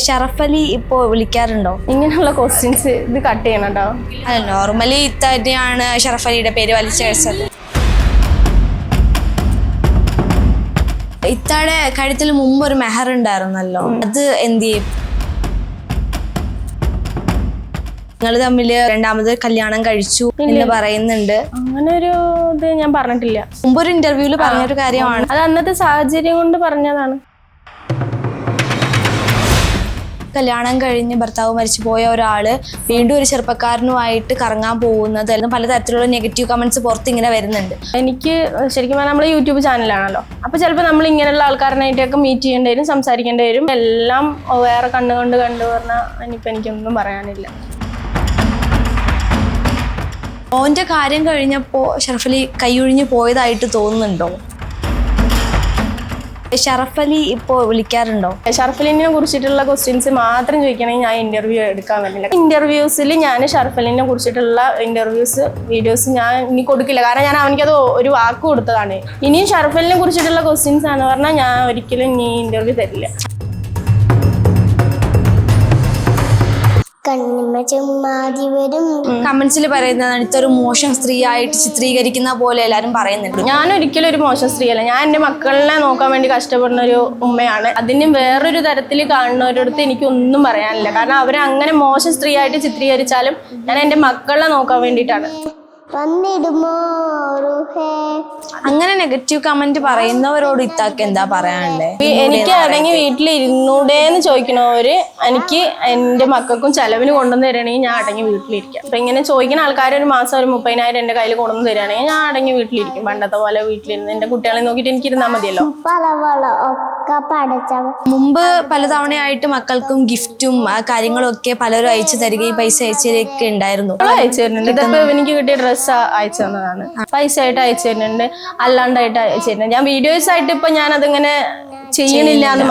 ഷറഫ് അലി ഇപ്പോൾ വിളിക്കാറുണ്ടോ? ഇങ്ങനെയുള്ള ക്വസ്റ്റ്യൻസ് ഇത് കട്ട് ചെയ്യണം കേട്ടോ. അല്ല, നോർമലി ഇത്ത തന്നെയാണ് ഷറഫ് അലിയുടെ പേര് വലിച്ചഴിച്ചത്. ഇത്തയുടെ കഴുത്തിൽ മുമ്പ് ഒരു മെഹർ ഉണ്ടായിരുന്നല്ലോ, അത് എന്ത് ചെയ്യും? നിങ്ങൾ തമ്മില് രണ്ടാമത് കല്യാണം കഴിച്ചു എന്ന് പറയുന്നുണ്ട്. അങ്ങനെ ഒരു ഇത് ഞാൻ പറഞ്ഞിട്ടില്ല. മുമ്പൊരു ഇന്റർവ്യൂല് പറഞ്ഞൊരു കാര്യമാണ്. അത് അന്നത്തെ സാഹചര്യം കൊണ്ട് പറഞ്ഞതാണ്. കല്യാണം കഴിഞ്ഞ് ഭർത്താവ് മരിച്ചു പോയ ഒരാള് വീണ്ടും ഒരു ചെറുപ്പക്കാരനുമായിട്ട് കറങ്ങാൻ പോകുന്നത്, അല്ലെങ്കിൽ പലതരത്തിലുള്ള നെഗറ്റീവ് കമന്റ്സ് പുറത്ത് ഇങ്ങനെ വരുന്നുണ്ട്. എനിക്ക് ശരിക്കും പറഞ്ഞാൽ നമ്മളെ യൂട്യൂബ് ചാനലാണല്ലോ, അപ്പൊ ചിലപ്പോൾ നമ്മൾ ഇങ്ങനെയുള്ള ആൾക്കാരനായിട്ടൊക്കെ മീറ്റ് ചെയ്യേണ്ടി വരും, സംസാരിക്കേണ്ടി വരും. എല്ലാം വേറെ കണ്ടുകൊണ്ട് പറഞ്ഞാൽ ഇനിയിപ്പോൾ എനിക്കൊന്നും പറയാനില്ല. ഓന്റെ കാര്യം കഴിഞ്ഞപ്പോൾ ഷറഫ് അലി കൈയൊഴിഞ്ഞു പോയതായിട്ട് തോന്നുന്നുണ്ടോ? ഷറഫ് അലി ഇപ്പോൾ വിളിക്കാറുണ്ടോ? ഷറഫ് അലിനെ കുറിച്ചിട്ടുള്ള ക്വസ്റ്റ്യൻസ് മാത്രം ചോദിക്കണമെങ്കിൽ ഞാൻ ഇന്റർവ്യൂ എടുക്കാൻ പറ്റില്ല. ഇന്റർവ്യൂസിൽ ഞാൻ ഷറഫ് അലിനെ കുറിച്ചിട്ടുള്ള വീഡിയോസ് ഞാൻ ഇനി കൊടുക്കില്ല. കാരണം ഞാൻ അവനിക്കത് ഒരു വാക്ക് കൊടുത്തതാണ്. ഇനിയും ഷറഫ് അലിനെ കുറിച്ചിട്ടുള്ള ക്വസ്റ്റ്യൻസ് ആണെന്ന് പറഞ്ഞാൽ ഞാൻ ഒരിക്കലും ഇനി ഇന്റർവ്യൂ തരില്ല. കമന്റ്സിൽ പറയുന്നതാണ് ഇതൊരു മോശം സ്ത്രീ ആയിട്ട് ചിത്രീകരിക്കുന്ന പോലെ എല്ലാരും പറയുന്നുണ്ട്. ഞാൻ ഒരിക്കലും ഒരു മോശം സ്ത്രീയല്ല. ഞാൻ എൻ്റെ മക്കളെ നോക്കാൻ വേണ്ടി കഷ്ടപ്പെടുന്ന ഒരു ഉമ്മയാണ്. അതിന് വേറൊരു തരത്തിൽ കാണുന്നവരടുത്ത് എനിക്കൊന്നും പറയാനില്ല. കാരണം അവരെ അങ്ങനെ മോശം സ്ത്രീ ആയിട്ട് ചിത്രീകരിച്ചാലും ഞാൻ എൻ്റെ മക്കളെ നോക്കാൻ വേണ്ടിയിട്ടാണ്. അങ്ങനെ നെഗറ്റീവ് കമന്റ് പറയുന്നവരോട് ഇത്താക്ക് എന്താ പറയാനുള്ളത്? എനിക്ക് അടങ്ങി വീട്ടിൽ ഇരുന്നൂടേന്ന് ചോദിക്കണവര് എനിക്ക് എൻ്റെ മക്കൾക്കും ചെലവിന് കൊണ്ടുവന്ന് തരികയാണെങ്കിൽ ഞാൻ അടങ്ങി വീട്ടിലിരിക്കാം. അപ്പൊ ഇങ്ങനെ ചോദിക്കുന്ന ആൾക്കാർ ഒരു മാസം ഒരു 30,000 എൻ്റെ കയ്യിൽ കൊണ്ടുവന്ന് തരികയാണെങ്കിൽ ഞാൻ അടങ്ങി വീട്ടിലിരിക്കും. പണ്ടത്തെ പോലെ വീട്ടിലിരുന്ന് എൻ്റെ കുട്ടികളെ നോക്കിയിട്ട് എനിക്ക് ഇരുന്നാൽ മതിയല്ലോ. മുമ്പ് പലതവണയായിട്ട് മക്കൾക്കും ഗിഫ്റ്റും ആ കാര്യങ്ങളും ഒക്കെ പലരും അയച്ചു തരികയും പൈസ അയച്ചതൊക്കെ ഉണ്ടായിരുന്നു. അയച്ചു തരുന്നുണ്ട്. ഇതിപ്പോ എനിക്ക് കിട്ടിയ ഡ്രസ്സ് അയച്ചു തന്നതാണ്. പൈസ ആയിട്ട് അയച്ചു തരുന്നുണ്ട്, അല്ലാണ്ടായിട്ട് അയച്ചു തരുന്നുണ്ട്. ഞാൻ വീഡിയോസ് ആയിട്ട് ഇപ്പൊ ഞാൻ അതിങ്ങനെ ചെയ്യണില്ല എന്ന്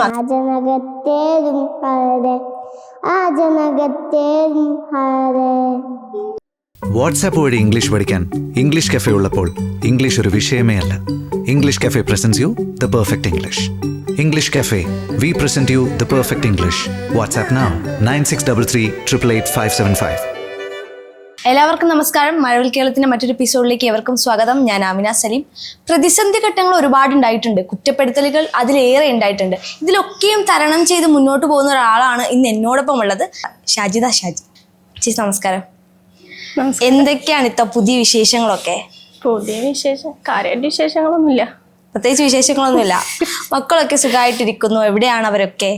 വാട്സാപ്പ് വഴി ഇംഗ്ലീഷ് പഠിക്കാൻ ഇംഗ്ലീഷ് കഫേ ഉള്ളപ്പോൾ ഇംഗ്ലീഷ് ഒരു വിഷയമേ അല്ല. English cafe presents you the perfect English. English cafe, we present you the perfect English. WhatsApp now 9633388575. എല്ലാവർക്കും നമസ്കാരം. മഴവിൽ കേരളത്തിന്റെ മറ്റൊരു എപ്പിസോഡിലേക്ക് ഏവർക്കും സ്വാഗതം. ഞാൻ ആമിന സലീം. പ്രതിസന്ധി ഘട്ടങ്ങൾ ഒരുപാട് ഉണ്ടായിട്ടുണ്ട്, കുറ്റപ്പെടുത്തലുകൾ അതിലേറെ ഉണ്ടായിട്ടുണ്ട്. ഇതിലൊക്കെയും തരണം ചെയ്ത് മുന്നോട്ട് പോകുന്ന ഒരാളാണ് ഇന്ന് എന്നോടൊപ്പം ഉള്ളത്, ഷാജിദ ഷാജി. ചേച്ചി നമസ്കാരം. എന്തൊക്കെയാണ് ഇത്ത പുതിയ വിശേഷങ്ങളൊക്കെ? പുതിയ വിശേഷം കാര്യമായിട്ട് വിശേഷങ്ങളൊന്നുമില്ല, പ്രത്യേകിച്ച് വിശേഷങ്ങളൊന്നുമില്ല. മക്കളൊക്കെ സുഖമായിട്ടിരിക്കുന്നു. എവിടെയാണ് അവരൊക്കെ?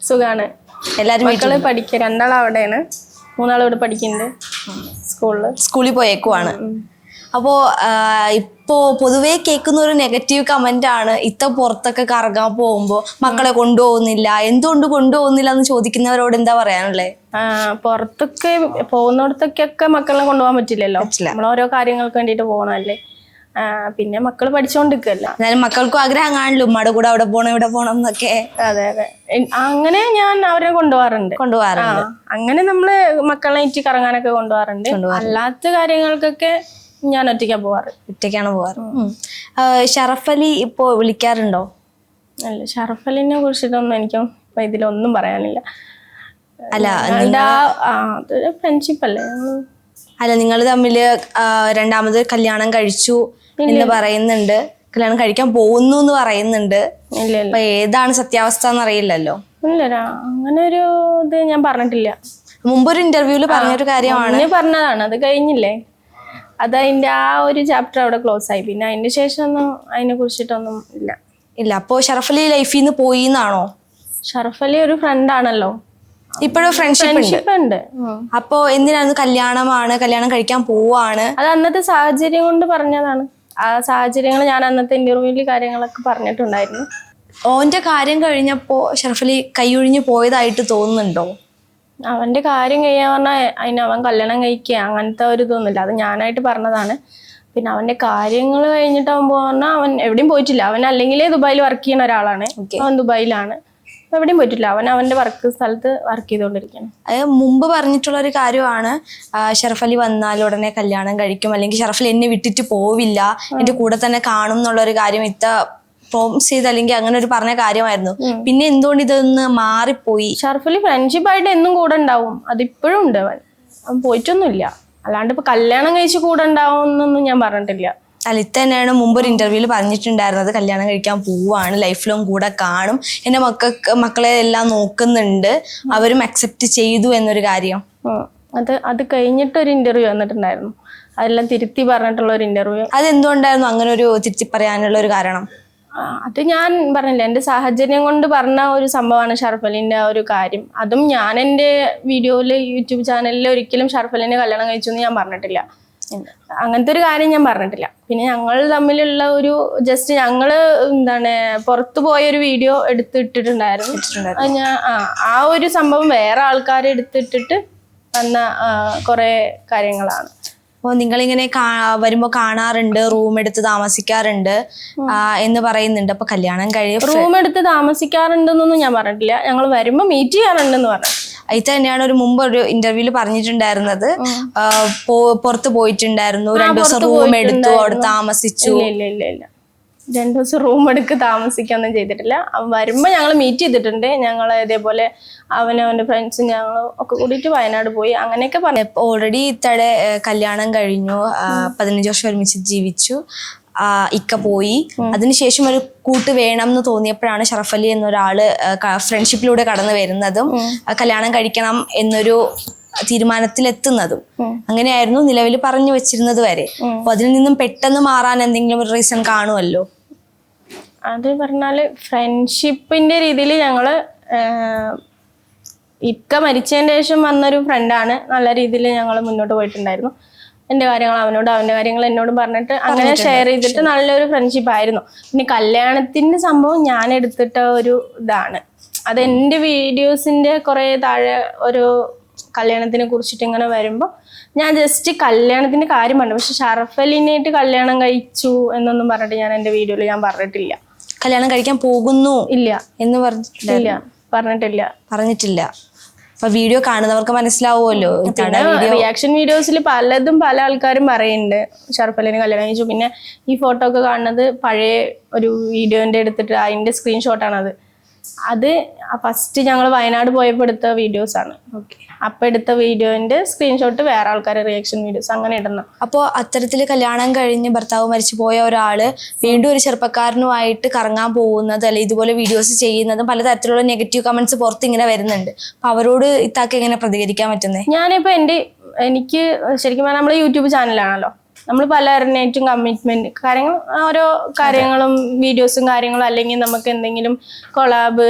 സുഖാണ്. എല്ലാവരും മക്കള് പഠിക്കുക, 2 അവിടെയാണ്, 3 ഇവിടെ പഠിക്കുന്നുണ്ട്. സ്കൂളിൽ പോയേക്കുവാണ്. അപ്പോൾ ഇപ്പോൾ പൊതുവേ കേൾക്കുന്ന ഒരു നെഗറ്റീവ് കമന്റ് ആണ്, ഇത്ത പുറത്തൊക്കെ കറങ്ങാൻ പോകുമ്പോൾ മക്കളെ കൊണ്ടുപോകുന്നില്ല, എന്തുകൊണ്ട് കൊണ്ടുപോകുന്നില്ല എന്ന് ചോദിക്കുന്നവരോട് എന്താ പറയാനുള്ളത്? പുറത്തൊക്കെ പോകുന്നിടത്തൊക്കെ മക്കളെ കൊണ്ടുപോകാൻ പറ്റില്ലല്ലോ. നമ്മൾ ഓരോ കാര്യങ്ങൾക്ക് വേണ്ടിയിട്ട് പോകണമല്ലേ. പിന്നെ മക്കള് പഠിച്ചോണ്ടിരിക്കല്ല. എന്നാലും മക്കൾക്കും ആഗ്രഹം കാണല്ലോ, ഉമ്മയുടെ കൂടെ അവിടെ പോകണം ഇവിടെ പോകണം എന്നൊക്കെ. അതെ അതെ, അങ്ങനെ ഞാൻ അവരെ കൊണ്ടുപോകാറുണ്ട്. അങ്ങനെ നമ്മള് മക്കളായിട്ട് കറങ്ങാനൊക്കെ കൊണ്ടുപോകാറുണ്ട്. അല്ലാത്ത കാര്യങ്ങൾക്കൊക്കെ ഞാൻ ഒറ്റയ്ക്കാണ് പോവാറ്. ഷറഫ് അലി ഇപ്പോ വിളിക്കാറുണ്ടോ? അല്ല, ഷറഫ് അലിനെ കുറിച്ചിട്ടൊന്നും എനിക്കും ഇതിലൊന്നും പറയാനില്ല. അല്ല, അതൊരു ഫ്രണ്ട്ഷിപ്പ് അല്ലേ. അല്ല, നിങ്ങൾ തമ്മില് രണ്ടാമത് കല്യാണം കഴിച്ചു എന്ന് പറയുന്നുണ്ട്, കല്യാണം കഴിക്കാൻ പോകുന്നു എന്ന് പറയുന്നുണ്ട്. അപ്പൊ ഏതാണ് സത്യാവസ്ഥ എന്നറിയില്ലല്ലോ. ഇല്ല, അങ്ങനെ ഒരു ഇത് ഞാൻ പറഞ്ഞിട്ടില്ല. മുമ്പൊരു ഇന്റർവ്യൂല് പറഞ്ഞൊരു കാര്യമാണ്. പറഞ്ഞതാണ്, അത് കഴിഞ്ഞില്ലേ. അത് അതിന്റെ ആ ഒരു ചാപ്റ്റർ അവിടെ ക്ലോസ് ആയി. പിന്നെ അതിന്റെ ശേഷം ഒന്നും അതിനെ കുറിച്ചിട്ടൊന്നും ഇല്ല. അപ്പോ ഷറഫ് അലി ലൈഫിൽ നിന്ന് പോയി എന്നാണോ? ഷറഫ് അലി ഒരു ഫ്രണ്ട് ആണല്ലോ, ഇപ്പോഴും ഫ്രണ്ട്ഷിപ്പ് ഉണ്ട്. അപ്പോ എന്തിനാണ് കല്യാണമാണ്, കല്യാണം കഴിക്കാൻ പോവാണ്? അത് അന്നത്തെ സാഹചര്യം കൊണ്ട് പറഞ്ഞതാണ്. ആ സാഹചര്യങ്ങൾ ഞാൻ അന്നത്തെ ഇന്റർവ്യൂവിൽ കാര്യങ്ങളൊക്കെ പറഞ്ഞിട്ടുണ്ടായിരുന്നു. ഓന്റെ കാര്യം കഴിഞ്ഞപ്പോ ഷറഫ് അലി കൈയൊഴിഞ്ഞു പോയതായിട്ട് തോന്നുന്നുണ്ടോ? അവന്റെ കാര്യം കഴിയാൻ പറഞ്ഞാൽ അതിന് അവൻ കല്യാണം കഴിക്കുക അങ്ങനത്തെ ഒരു ഇതൊന്നുമില്ല, അത് ഞാനായിട്ട് പറഞ്ഞതാണ്. പിന്നെ അവന്റെ കാര്യങ്ങൾ കഴിഞ്ഞിട്ടാകുമ്പോ പറഞ്ഞാൽ അവൻ എവിടെയും പോയിട്ടില്ല. അവൻ അല്ലെങ്കിൽ ദുബായിൽ വർക്ക് ചെയ്യുന്ന ഒരാളാണ്. അവൻ ദുബായിലാണ്, എവിടെയും പോയിട്ടില്ല. അവന്റെ വർക്ക് സ്ഥലത്ത് വർക്ക് ചെയ്തുകൊണ്ടിരിക്കുകയാണ്. അത് മുമ്പ് പറഞ്ഞിട്ടുള്ള ഒരു കാര്യമാണ്, ഷറഫ് അലി വന്നാൽ ഉടനെ കല്യാണം കഴിക്കും, അല്ലെങ്കിൽ ഷറഫ് അലി എന്നെ വിട്ടിട്ട് പോവില്ല, എന്റെ കൂടെ തന്നെ കാണും എന്നുള്ളൊരു കാര്യം ഇത്ത പ്രോമിസ് ചെയ്ത് അല്ലെങ്കിൽ അങ്ങനെ ഒരു പറഞ്ഞ കാര്യമായിരുന്നു. പിന്നെ എന്തുകൊണ്ട് ഇതൊന്ന് മാറിപ്പോയി? ഷർഫലി ഫ്രണ്ട്ഷിപ്പായിട്ട് എന്നും കൂടെ ഉണ്ടാവും, അതിപ്പോഴും ഉണ്ട്. അവൻ പോയിട്ടൊന്നുമില്ല. അല്ലാണ്ട് ഇപ്പൊ കല്യാണം കഴിച്ച് കൂടെ ഉണ്ടാവും എന്നൊന്നും ഞാൻ പറഞ്ഞിട്ടില്ല. അലിത്ത തന്നെയാണ് മുമ്പ് ഒരു ഇന്റർവ്യൂവിൽ പറഞ്ഞിട്ടുണ്ടായിരുന്നത്, കല്യാണം കഴിക്കാൻ പോവാണ്, ലൈഫ് ലോങ് കൂടെ കാണും, എന്റെ മക്കളെ എല്ലാം നോക്കുന്നുണ്ട്, അവരും അക്സെപ്റ്റ് ചെയ്തു എന്നൊരു കാര്യം. അത് കഴിഞ്ഞിട്ടൊരു ഇന്റർവ്യൂ വന്നിട്ടുണ്ടായിരുന്നു, അതെല്ലാം തിരുത്തി പറഞ്ഞിട്ടുള്ള ഒരു ഇന്റർവ്യൂ. അതെന്തുകൊണ്ടായിരുന്നു അങ്ങനെ ഒരു തിരുത്തി പറയാനുള്ള ഒരു കാരണം? അത് ഞാൻ പറഞ്ഞില്ല, എൻ്റെ സാഹചര്യം കൊണ്ട് പറഞ്ഞ ഒരു സംഭവമാണ് ഷർഫലിൻ്റെ ആ ഒരു കാര്യം. അതും ഞാൻ എൻ്റെ വീഡിയോയിൽ യൂട്യൂബ് ചാനലിൽ ഒരിക്കലും ഷർഫലിനെ കല്യാണം കഴിച്ചു എന്ന് ഞാൻ പറഞ്ഞിട്ടില്ല. അങ്ങനത്തെ ഒരു കാര്യം ഞാൻ പറഞ്ഞിട്ടില്ല. പിന്നെ ഞങ്ങൾ തമ്മിലുള്ള ഒരു ജസ്റ്റ് ഞങ്ങള് പുറത്തു പോയൊരു വീഡിയോ എടുത്തിട്ടിട്ടുണ്ടായിരുന്നു. ആ ഒരു സംഭവം വേറെ ആൾക്കാരെ എടുത്തിട്ടിട്ട് വന്ന കുറെ കാര്യങ്ങളാണ്. അപ്പോൾ നിങ്ങളിങ്ങനെ വരുമ്പോൾ കാണാറുണ്ട്, റൂം എടുത്ത് താമസിക്കാറുണ്ട് എന്ന് പറയുന്നുണ്ട്. അപ്പൊ കല്യാണം റൂം എടുത്ത് താമസിക്കാറുണ്ടെന്നൊന്നും ഞാൻ പറഞ്ഞിട്ടില്ല, ഞങ്ങൾ വരുമ്പോൾ മീറ്റ് ചെയ്യാറുണ്ടെന്ന് പറഞ്ഞു. ഇത് തന്നെയാണ് ഒരു മുമ്പ് ഒരു ഇന്റർവ്യൂല് പറഞ്ഞിട്ടുണ്ടായിരുന്നത്. പുറത്ത് പോയിട്ടുണ്ടായിരുന്നു, 2 ദിവസം റൂം എടുത്തു, അവിടെ താമസിച്ചു. ഇല്ല 2 ദിവസം റൂം എടുക്ക് താമസിക്കൊന്നും ചെയ്തിട്ടില്ല. അവൻ വരുമ്പോ ഞങ്ങൾ മീറ്റ് ചെയ്തിട്ടുണ്ട്. ഞങ്ങൾ ഇതേപോലെ അവന്റെ ഫ്രണ്ട്സും ഞങ്ങൾ ഒക്കെ കൂടിയിട്ട് വയനാട് പോയി, അങ്ങനെയൊക്കെ പറഞ്ഞു. ഓൾറെഡി ഇത്തടെ കല്യാണം കഴിഞ്ഞു, 15 വർഷം ഒരുമിച്ച് ജീവിച്ചു, ഇക്ക പോയി. അതിനുശേഷം ഒരു കൂട്ട് വേണം എന്ന് തോന്നിയപ്പോഴാണ് ഷറഫലി എന്നൊരാള് ഫ്രണ്ട്ഷിപ്പിലൂടെ കടന്നു വരുന്നതും കല്യാണം കഴിക്കണം എന്നൊരു തീരുമാനത്തിലെത്തുന്നതും. അങ്ങനെയായിരുന്നു നിലവിൽ പറഞ്ഞു വെച്ചിരുന്നത് വരെ. അപ്പൊ അതിൽ നിന്നും പെട്ടെന്ന് മാറാൻ എന്തെങ്കിലും ഒരു റീസൺ കാണുമല്ലോ? അത് പറഞ്ഞാല് ഫ്രണ്ട്ഷിപ്പിന്റെ രീതിയിൽ ഞങ്ങള് ഇക്ക മരിച്ചതിന് ശേഷം വന്നൊരു ഫ്രണ്ടാണ്. നല്ല രീതിയിൽ ഞങ്ങൾ മുന്നോട്ട് പോയിട്ടുണ്ടായിരുന്നു. എൻ്റെ കാര്യങ്ങൾ അവനോട്, അവൻ്റെ കാര്യങ്ങൾ എന്നോടും പറഞ്ഞിട്ട് അങ്ങനെ ഷെയർ ചെയ്തിട്ട് നല്ലൊരു ഫ്രണ്ട്ഷിപ്പ് ആയിരുന്നു. പിന്നെ കല്യാണത്തിൻ്റെ സംഭവം ഞാൻ എടുത്തിട്ട ഒരു ഇതാണ്. അത് എൻ്റെ വീഡിയോസിൻ്റെ കുറേ താഴെ ഒരു കല്യാണത്തിനെ കുറിച്ചിട്ട് ഇങ്ങനെ വരുമ്പോൾ ഞാൻ ജസ്റ്റ് കല്യാണത്തിൻ്റെ കാര്യം പറഞ്ഞു. പക്ഷെ ഷറഫലിനായിട്ട് കല്യാണം കഴിച്ചു എന്നൊന്നും പറഞ്ഞിട്ട് ഞാൻ എൻ്റെ വീഡിയോയിൽ ഞാൻ പറഞ്ഞിട്ടില്ല. കല്യാണം കഴിക്കാൻ പോകുന്നു ഇല്ല എന്ന് പറഞ്ഞിട്ടില്ല. അപ്പൊ വീഡിയോ കാണുന്നവർക്ക് മനസ്സിലാവുമല്ലോ. റിയാക്ഷൻ വീഡിയോസിൽ പലതും പല ആൾക്കാരും പറയുന്നുണ്ട് ഷർഫലിന് കല്യാണം കഴിച്ചു. പിന്നെ ഈ ഫോട്ടോ ഒക്കെ കാണുന്നത് പഴയ ഒരു വീഡിയോന്റെ എടുത്തിട്ട് അതിന്റെ സ്ക്രീൻഷോട്ടാണ്. അത് ഫസ്റ്റ് ഞങ്ങൾ വയനാട് പോയപ്പോൾ എടുത്ത വീഡിയോസ് ആണ്. അപ്പൊ എടുത്ത വീഡിയോന്റെ സ്ക്രീൻഷോട്ട് വേറെ ആൾക്കാരെ റിയാക്ഷൻ വീഡിയോസ് അങ്ങനെ ഇടണം. അപ്പോൾ അത്തരത്തില് കല്യാണം കഴിഞ്ഞ് ഭർത്താവ് മരിച്ചു പോയ ഒരാള് വീണ്ടും ഒരു ചെറുപ്പക്കാരനുമായിട്ട് കറങ്ങാൻ പോകുന്നത് അല്ലെങ്കിൽ ഇതുപോലെ വീഡിയോസ് ചെയ്യുന്നതും പലതരത്തിലുള്ള നെഗറ്റീവ് കമന്റ്സ് പുറത്ത് ഇങ്ങനെ വരുന്നുണ്ട്. അപ്പൊ അവരോട് ഇത്താക്ക് എങ്ങനെ പ്രതികരിക്കാൻ പറ്റുന്നത്? ഞാനിപ്പോ എനിക്ക് ശരിക്കും പറഞ്ഞാൽ നമ്മളെ യൂട്യൂബ് ചാനലാണല്ലോ, നമ്മൾ പലരുടെയും കമ്മിറ്റ്മെന്റ് കാര്യങ്ങൾ, ഓരോ കാര്യങ്ങളും വീഡിയോസും കാര്യങ്ങളും, അല്ലെങ്കിൽ നമുക്ക് എന്തെങ്കിലും കൊളാബ്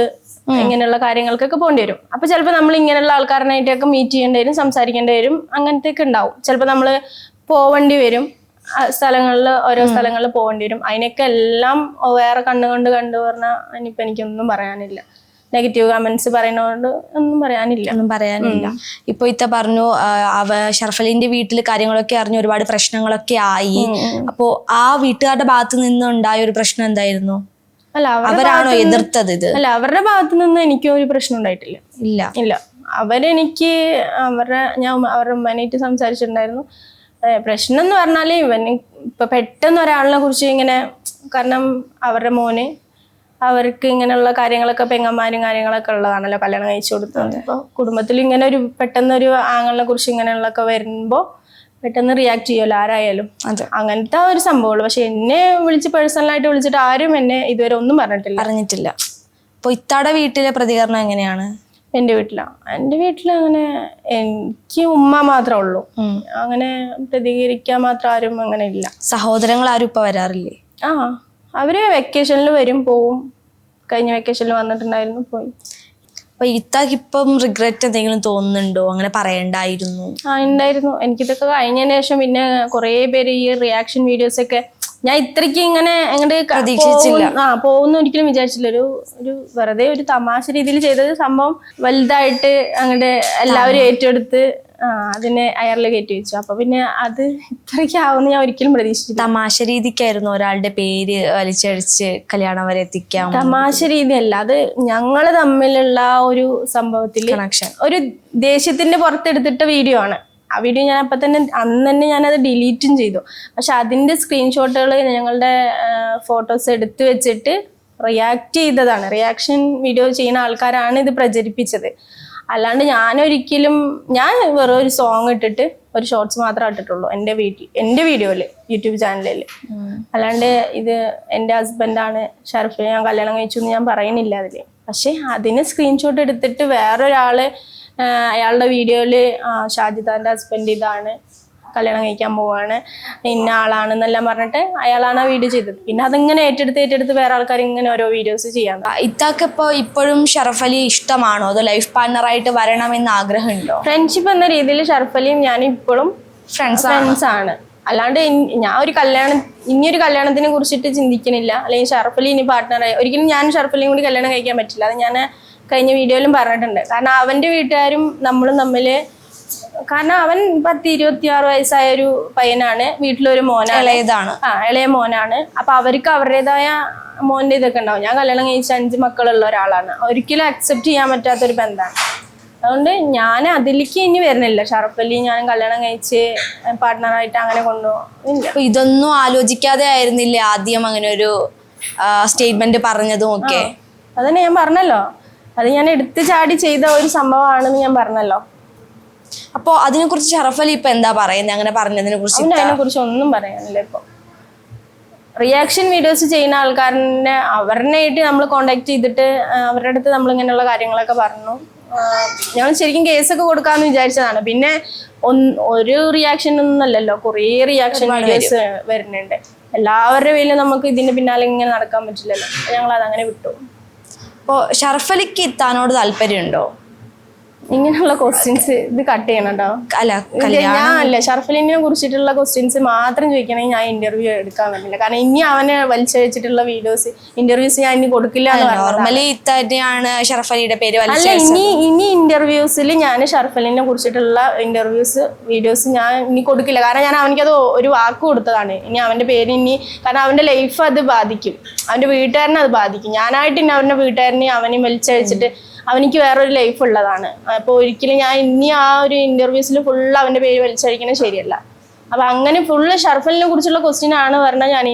ഇങ്ങനെയുള്ള കാര്യങ്ങൾക്കൊക്കെ പോകേണ്ടി വരും. അപ്പൊ ചിലപ്പോൾ നമ്മൾ ഇങ്ങനെയുള്ള ആൾക്കാരനായിട്ടൊക്കെ മീറ്റ് ചെയ്യേണ്ടി വരും, സംസാരിക്കേണ്ടി വരും, അങ്ങനത്തെ ഒക്കെ ഉണ്ടാവും. ചിലപ്പോൾ നമ്മൾ പോവേണ്ടി വരും, ഓരോ സ്ഥലങ്ങളിൽ പോകേണ്ടി വരും. അതിനൊക്കെ എല്ലാം വേറെ കണ്ടുകൊണ്ട് പറഞ്ഞാൽ ഇനിയിപ്പോൾ എനിക്കൊന്നും പറയാനില്ല. നെഗറ്റീവ് കമന്റ്സ് പറയുന്നതുകൊണ്ട് ഒന്നും പറയാനില്ല. ഇപ്പൊ ഇത്ത പറഞ്ഞു ഷർഫലിന്റെ വീട്ടിൽ കാര്യങ്ങളൊക്കെ അറിഞ്ഞു ഒരുപാട് പ്രശ്നങ്ങളൊക്കെ ആയി. അപ്പോ ആ വീട്ടുകാരുടെ ഭാഗത്ത് നിന്നുണ്ടായ ഒരു പ്രശ്നം എന്തായിരുന്നു? അവരാണോ എതിർത്തത് ഇത്? അല്ല, അവരുടെ ഭാഗത്തു നിന്ന് എനിക്ക് ഒരു പ്രശ്നം ഉണ്ടായിട്ടില്ല. ഇല്ല അവരെനിക്ക് ഞാൻ അവരുടെ ഉമ്മനായിട്ട് സംസാരിച്ചിട്ടുണ്ടായിരുന്നു. പ്രശ്നം എന്ന് പറഞ്ഞാല് ഇപ്പൊ പെട്ടെന്ന് ഒരാളിനെ കുറിച്ച് ഇങ്ങനെ, കാരണം അവരുടെ മോന് അവർക്ക് ഇങ്ങനെയുള്ള കാര്യങ്ങളൊക്കെ പെങ്ങന്മാരും കാര്യങ്ങളൊക്കെ ഉള്ളതാണല്ലോ, കല്യാണം കഴിച്ചു കൊടുത്തത്. അപ്പോൾ കുടുംബത്തിൽ ഇങ്ങനെ ഒരു പെട്ടെന്നൊരു ആങ്ങളിനെ കുറിച്ച് ഇങ്ങനെയുള്ളതൊക്കെ വരുമ്പോൾ പെട്ടെന്ന് റിയാക്ട് ചെയ്യുമല്ലോ ആരായാലും. അങ്ങനത്തെ ഒരു സംഭവമുള്ളൂ. പക്ഷെ എന്നെ പേഴ്സണലായിട്ട് വിളിച്ചിട്ട് ആരും എന്നെ ഇതുവരെ ഒന്നും പറഞ്ഞിട്ടില്ല. അപ്പൊ ഇത്താടെ വീട്ടിലെ പ്രതികരണം എങ്ങനെയാണ്? എൻ്റെ വീട്ടിൽ അങ്ങനെ എനിക്ക് ഉമ്മ മാത്രമേ ഉള്ളൂ, അങ്ങനെ പ്രതികരിക്കാൻ മാത്രം ആരും അങ്ങനെ ഇല്ല. സഹോദരങ്ങൾ ആരും ഇപ്പൊ വരാറില്ലേ? അവര് വെക്കേഷനിൽ വരും, പോവും. കഴിഞ്ഞ വെക്കേഷനിൽ വന്നിട്ടുണ്ടായിരുന്നു, പോയി. അപ്പൊ ഇത്താക്കിപ്പം റിഗ്രറ്റ് എന്തെങ്കിലും തോന്നുന്നുണ്ടോ? അങ്ങനെ പറയണ്ടായിരുന്നു? ഉണ്ടായിരുന്നു. എനിക്കിതൊക്കെ കഴിഞ്ഞതിന് ശേഷം പിന്നെ കുറെ പേര് ഈ റിയാക്ഷൻ വീഡിയോസ് ഒക്കെ ഞാൻ ഇത്രയ്ക്ക് ഇങ്ങനെ പോകുന്ന ഒരിക്കലും വിചാരിച്ചില്ല. ഒരു വെറുതെ ഒരു തമാശ രീതിയിൽ ചെയ്തത് സംഭവം വലുതായിട്ട് അങ്ങോട്ട് എല്ലാവരും ഏറ്റെടുത്ത് അതിനെ അയറിൽ കയറ്റി വെച്ചു. അപ്പൊ പിന്നെ അത് ഇത്രയ്ക്ക് ആവുമെന്ന് ഞാൻ ഒരിക്കലും പ്രതീക്ഷിച്ചില്ല. തമാശ രീതിക്കായിരുന്നു ഒരാളുടെ പേര് വലിച്ചഴിച്ച് കല്യാണം വരെ എത്തിക്കാം. തമാശ രീതിയല്ല, അത് ഞങ്ങള് തമ്മിലുള്ള ഒരു സംഭവത്തിൽ കണക്ഷൻ, ഒരു ദേഷ്യത്തിന്റെ പുറത്തെടുത്തിട്ട വീഡിയോ ആണ്. ആ വീഡിയോ ഞാൻ അന്ന് തന്നെ ഞാനത് ഡിലീറ്റും ചെയ്തു. പക്ഷെ അതിന്റെ സ്ക്രീൻഷോട്ടുകൾ ഞങ്ങളുടെ ഫോട്ടോസ് എടുത്തു വെച്ചിട്ട് റിയാക്ട് ചെയ്തതാണ്, റിയാക്ഷൻ വീഡിയോ ചെയ്യുന്ന ആൾക്കാരാണ് ഇത് പ്രചരിപ്പിച്ചത്. അല്ലാണ്ട് ഞാൻ വെറും ഒരു സോങ് ഇട്ടിട്ട് ഒരു ഷോർട്സ് മാത്രമേ ഇട്ടിട്ടുള്ളൂ എൻ്റെ വീഡിയോയിൽ, യൂട്യൂബ് ചാനലിൽ. അല്ലാണ്ട് ഇത് എൻ്റെ ഹസ്ബൻഡാണ് ഷർഫ്, ഞാൻ കല്യാണം കഴിച്ചു എന്ന് ഞാൻ പറയുന്നില്ല അതിൽ. പക്ഷെ അതിന് സ്ക്രീൻഷോട്ട് എടുത്തിട്ട് വേറൊരാള് അയാളുടെ വീഡിയോയിൽ ഷാജിദാൻ്റെ ഹസ്ബൻഡ് ഇതാണ്, കല്യാണം കഴിക്കാൻ പോവാണ്, ഇന്ന ആളാണെന്നെല്ലാം പറഞ്ഞിട്ട് അയാളാണ് ആ വീഡിയോ ചെയ്തത്. പിന്നെ അതിങ്ങനെ ഏറ്റെടുത്ത് വേറെ ആൾക്കാർ ഇങ്ങനെ ഓരോ വീഡിയോസ് ചെയ്യാൻ. ഇത്താക്ക് ഇപ്പോഴും ഷറഫ് അലി ഇഷ്ടമാണോ, അതോ ലൈഫ് പാർട്ണറായിട്ട് വരണമെന്ന് ആഗ്രഹമുണ്ടോ? ഫ്രണ്ട്ഷിപ്പ് എന്ന രീതിയിൽ ഷർഫ് അലിയും ഞാനും ഇപ്പോഴും ഫ്രണ്ട്സ് ആണ്. അല്ലാണ്ട് ഞാൻ ഇനിയൊരു കല്യാണത്തിനെ കുറിച്ചിട്ട് ചിന്തിക്കണില്ല, അല്ലെങ്കിൽ ഷർഫ് അലി ഇനി പാർട്ട്ണറായി. ഒരിക്കലും ഞാൻ ഷർഫ് അലിയും കൂടി കല്യാണം കഴിക്കാൻ പറ്റില്ല. അത് ഞാൻ കഴിഞ്ഞ വീഡിയോയിലും പറഞ്ഞിട്ടുണ്ട്. കാരണം അവൻ്റെ വീട്ടുകാരും നമ്മളും തമ്മിൽ, കാരണം അവൻ 26 വയസ്സായ ഒരു പയ്യനാണ്, വീട്ടിലൊരു മോനാണ്, ഇളയ മോനാണ്. അപ്പൊ അവർക്ക് അവരുടേതായ മോന്റെ ഇതൊക്കെ ഉണ്ടാവും. ഞാൻ കല്യാണം കഴിച്ച 5 മക്കളുള്ള ഒരാളാണ്. ഒരിക്കലും അക്സെപ്റ്റ് ചെയ്യാൻ പറ്റാത്തൊരു ബന്ധമാണ്. അതുകൊണ്ട് ഞാൻ അതിലേക്ക് ഇനി വരുന്നില്ല. ഷറഫ് അലി ഞാൻ കല്യാണം കഴിച്ച് പാർട്ട്ണറായിട്ട് അങ്ങനെ കൊണ്ടുപോകും. ഇതൊന്നും ആലോചിക്കാതെ ആയിരുന്നില്ലേ ആദ്യം അങ്ങനെ ഒരു സ്റ്റേറ്റ്മെന്റ് പറഞ്ഞതും ഒക്കെ? അതന്നെ ഞാൻ പറഞ്ഞല്ലോ, അത് ഞാൻ എടുത്തു ചാടി ചെയ്ത ഒരു സംഭവമാണെന്ന് ഞാൻ പറഞ്ഞല്ലോ. അപ്പൊ അതിനെ കുറിച്ച് ഷറഫ് അലി ഇപ്പൊ എന്താ പറയുന്നത്, അങ്ങനെ പറഞ്ഞതിനെ കുറിച്ച്? അതിനെ കുറിച്ച് ഒന്നും പറയാനില്ല. ഇപ്പൊ റിയാക്ഷൻ വീഡിയോസ് ചെയ്യുന്ന ആൾക്കാരനെ അവരിനായിട്ട് നമ്മൾ കോണ്ടാക്ട് ചെയ്തിട്ട് അവരുടെ അടുത്ത് നമ്മൾ ഇങ്ങനെയുള്ള കാര്യങ്ങളൊക്കെ പറഞ്ഞു. ഞങ്ങൾ ശരിക്കും കേസൊക്കെ കൊടുക്കാമെന്ന് വിചാരിച്ചതാണ്. പിന്നെ ഒരു റിയാക്ഷൻ ഒന്നുമല്ലല്ലോ, കുറേ റിയാക്ഷൻ വീഡിയോസ് വരുന്നുണ്ട്. എല്ലാവരുടെ പേരിലും നമുക്ക് ഇതിന്റെ പിന്നാലെ ഇങ്ങനെ നടക്കാൻ പറ്റില്ലല്ലോ. ഞങ്ങൾ അതങ്ങനെ വിട്ടു. അപ്പോൾ ഷറഫ് അലിക്ക് ഇത്താനോട് താല്പര്യമുണ്ടോ? ഇങ്ങനെയുള്ള ക്വസ്റ്റ്യൻസ് ഇത് കട്ട് ചെയ്യണം കേട്ടോ. ഞാനല്ല, ഷറഫ് അലിനെ കുറിച്ചിട്ടുള്ള ക്വസ്റ്റ്യൻസ് മാത്രം ചോദിക്കണമെങ്കിൽ ഞാൻ ഇന്റർവ്യൂ എടുക്കാൻ പറ്റില്ല. കാരണം ഇനി അവനെ വലിച്ചഴിച്ചിട്ടുള്ള ഇന്റർവ്യൂസ് ഞാൻ ഇനി കൊടുക്കില്ല. നോർമലി ഇത്തന്നെയാണ് ഷറഫ് അലിയുടെ പേര്. അല്ല, ഇനി ഇന്റർവ്യൂസിൽ ഞാൻ ഷറഫ് അലിനെ കുറിച്ചിട്ടുള്ള വീഡിയോസ് ഞാൻ ഇനി കൊടുക്കില്ല. കാരണം ഞാൻ അവനിക്കത് ഒരു വാക്ക് കൊടുത്തതാണ്. ഇനി അവന്റെ പേര് കാരണം അവന്റെ ലൈഫ് അത് ബാധിക്കും, അവന്റെ വീട്ടുകാരനെ അത് ബാധിക്കും. ഞാനായിട്ട് ഇനി അവന്റെ വീട്ടുകാരനെ അവനെയും വലിച്ചഴിച്ചിട്ട് അവനിക്ക് വേറൊരു ലൈഫ് ഉള്ളതാണ്. അപ്പോൾ ഒരിക്കലും ഞാൻ ഇനി ആ ഒരു ഇന്റർവ്യൂസിൽ ഫുള്ള് അവന്റെ പേര് വലിച്ചഴിക്കുന്നത് ശരിയല്ല. അപ്പൊ അങ്ങനെ ഫുള്ള് ഷറഫ് അലിനെ കുറിച്ചുള്ള ക്വസ്റ്റ്യൻ ആണ് പറഞ്ഞാൽ ഞാൻ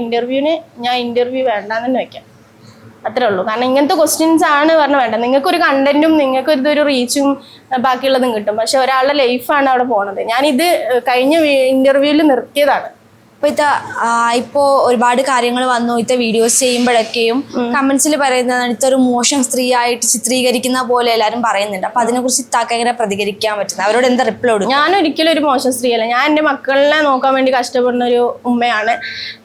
ഇന്റർവ്യൂ വേണ്ടാന്ന് തന്നെ വെക്കാം. അത്രേ ഉള്ളൂ. കാരണം ഇങ്ങനത്തെ ക്വസ്റ്റ്യൻസ് ആണ് പറഞ്ഞാൽ വേണ്ട. നിങ്ങൾക്കൊരു കണ്ടന്റും നിങ്ങൾക്ക് ഇതൊരു റീച്ചും ബാക്കിയുള്ളതും കിട്ടും. പക്ഷെ ഒരാളുടെ ലൈഫാണ് അവിടെ പോണത്. ഞാനിത് കഴിഞ്ഞ ഇന്റർവ്യൂവിൽ നിർത്തിയതാണ്. അപ്പൊ ഇപ്പോ ഒരുപാട് കാര്യങ്ങൾ വന്നു. വീഡിയോസ് ചെയ്യുമ്പോഴൊക്കെയും കമന്റ്സിൽ പറയുന്നതാണ് ഇതൊരു മോശം സ്ത്രീ ആയിട്ട് ചിത്രീകരിക്കുന്ന പോലെ എല്ലാരും പറയുന്നുണ്ട്. അപ്പൊ അതിനെ കുറിച്ച് ഇത്താക്ക് എങ്ങനെ പ്രതികരിക്കാൻ പറ്റുന്നത്? അവരോട് എന്താ റിപ്ലൈ കൊടുക്കും? ഞാൻ ഒരിക്കലും ഒരു മോശം സ്ത്രീയല്ല. ഞാൻ എൻ്റെ മക്കളെ നോക്കാൻ വേണ്ടി കഷ്ടപ്പെടുന്ന ഒരു ഉമ്മയാണ്.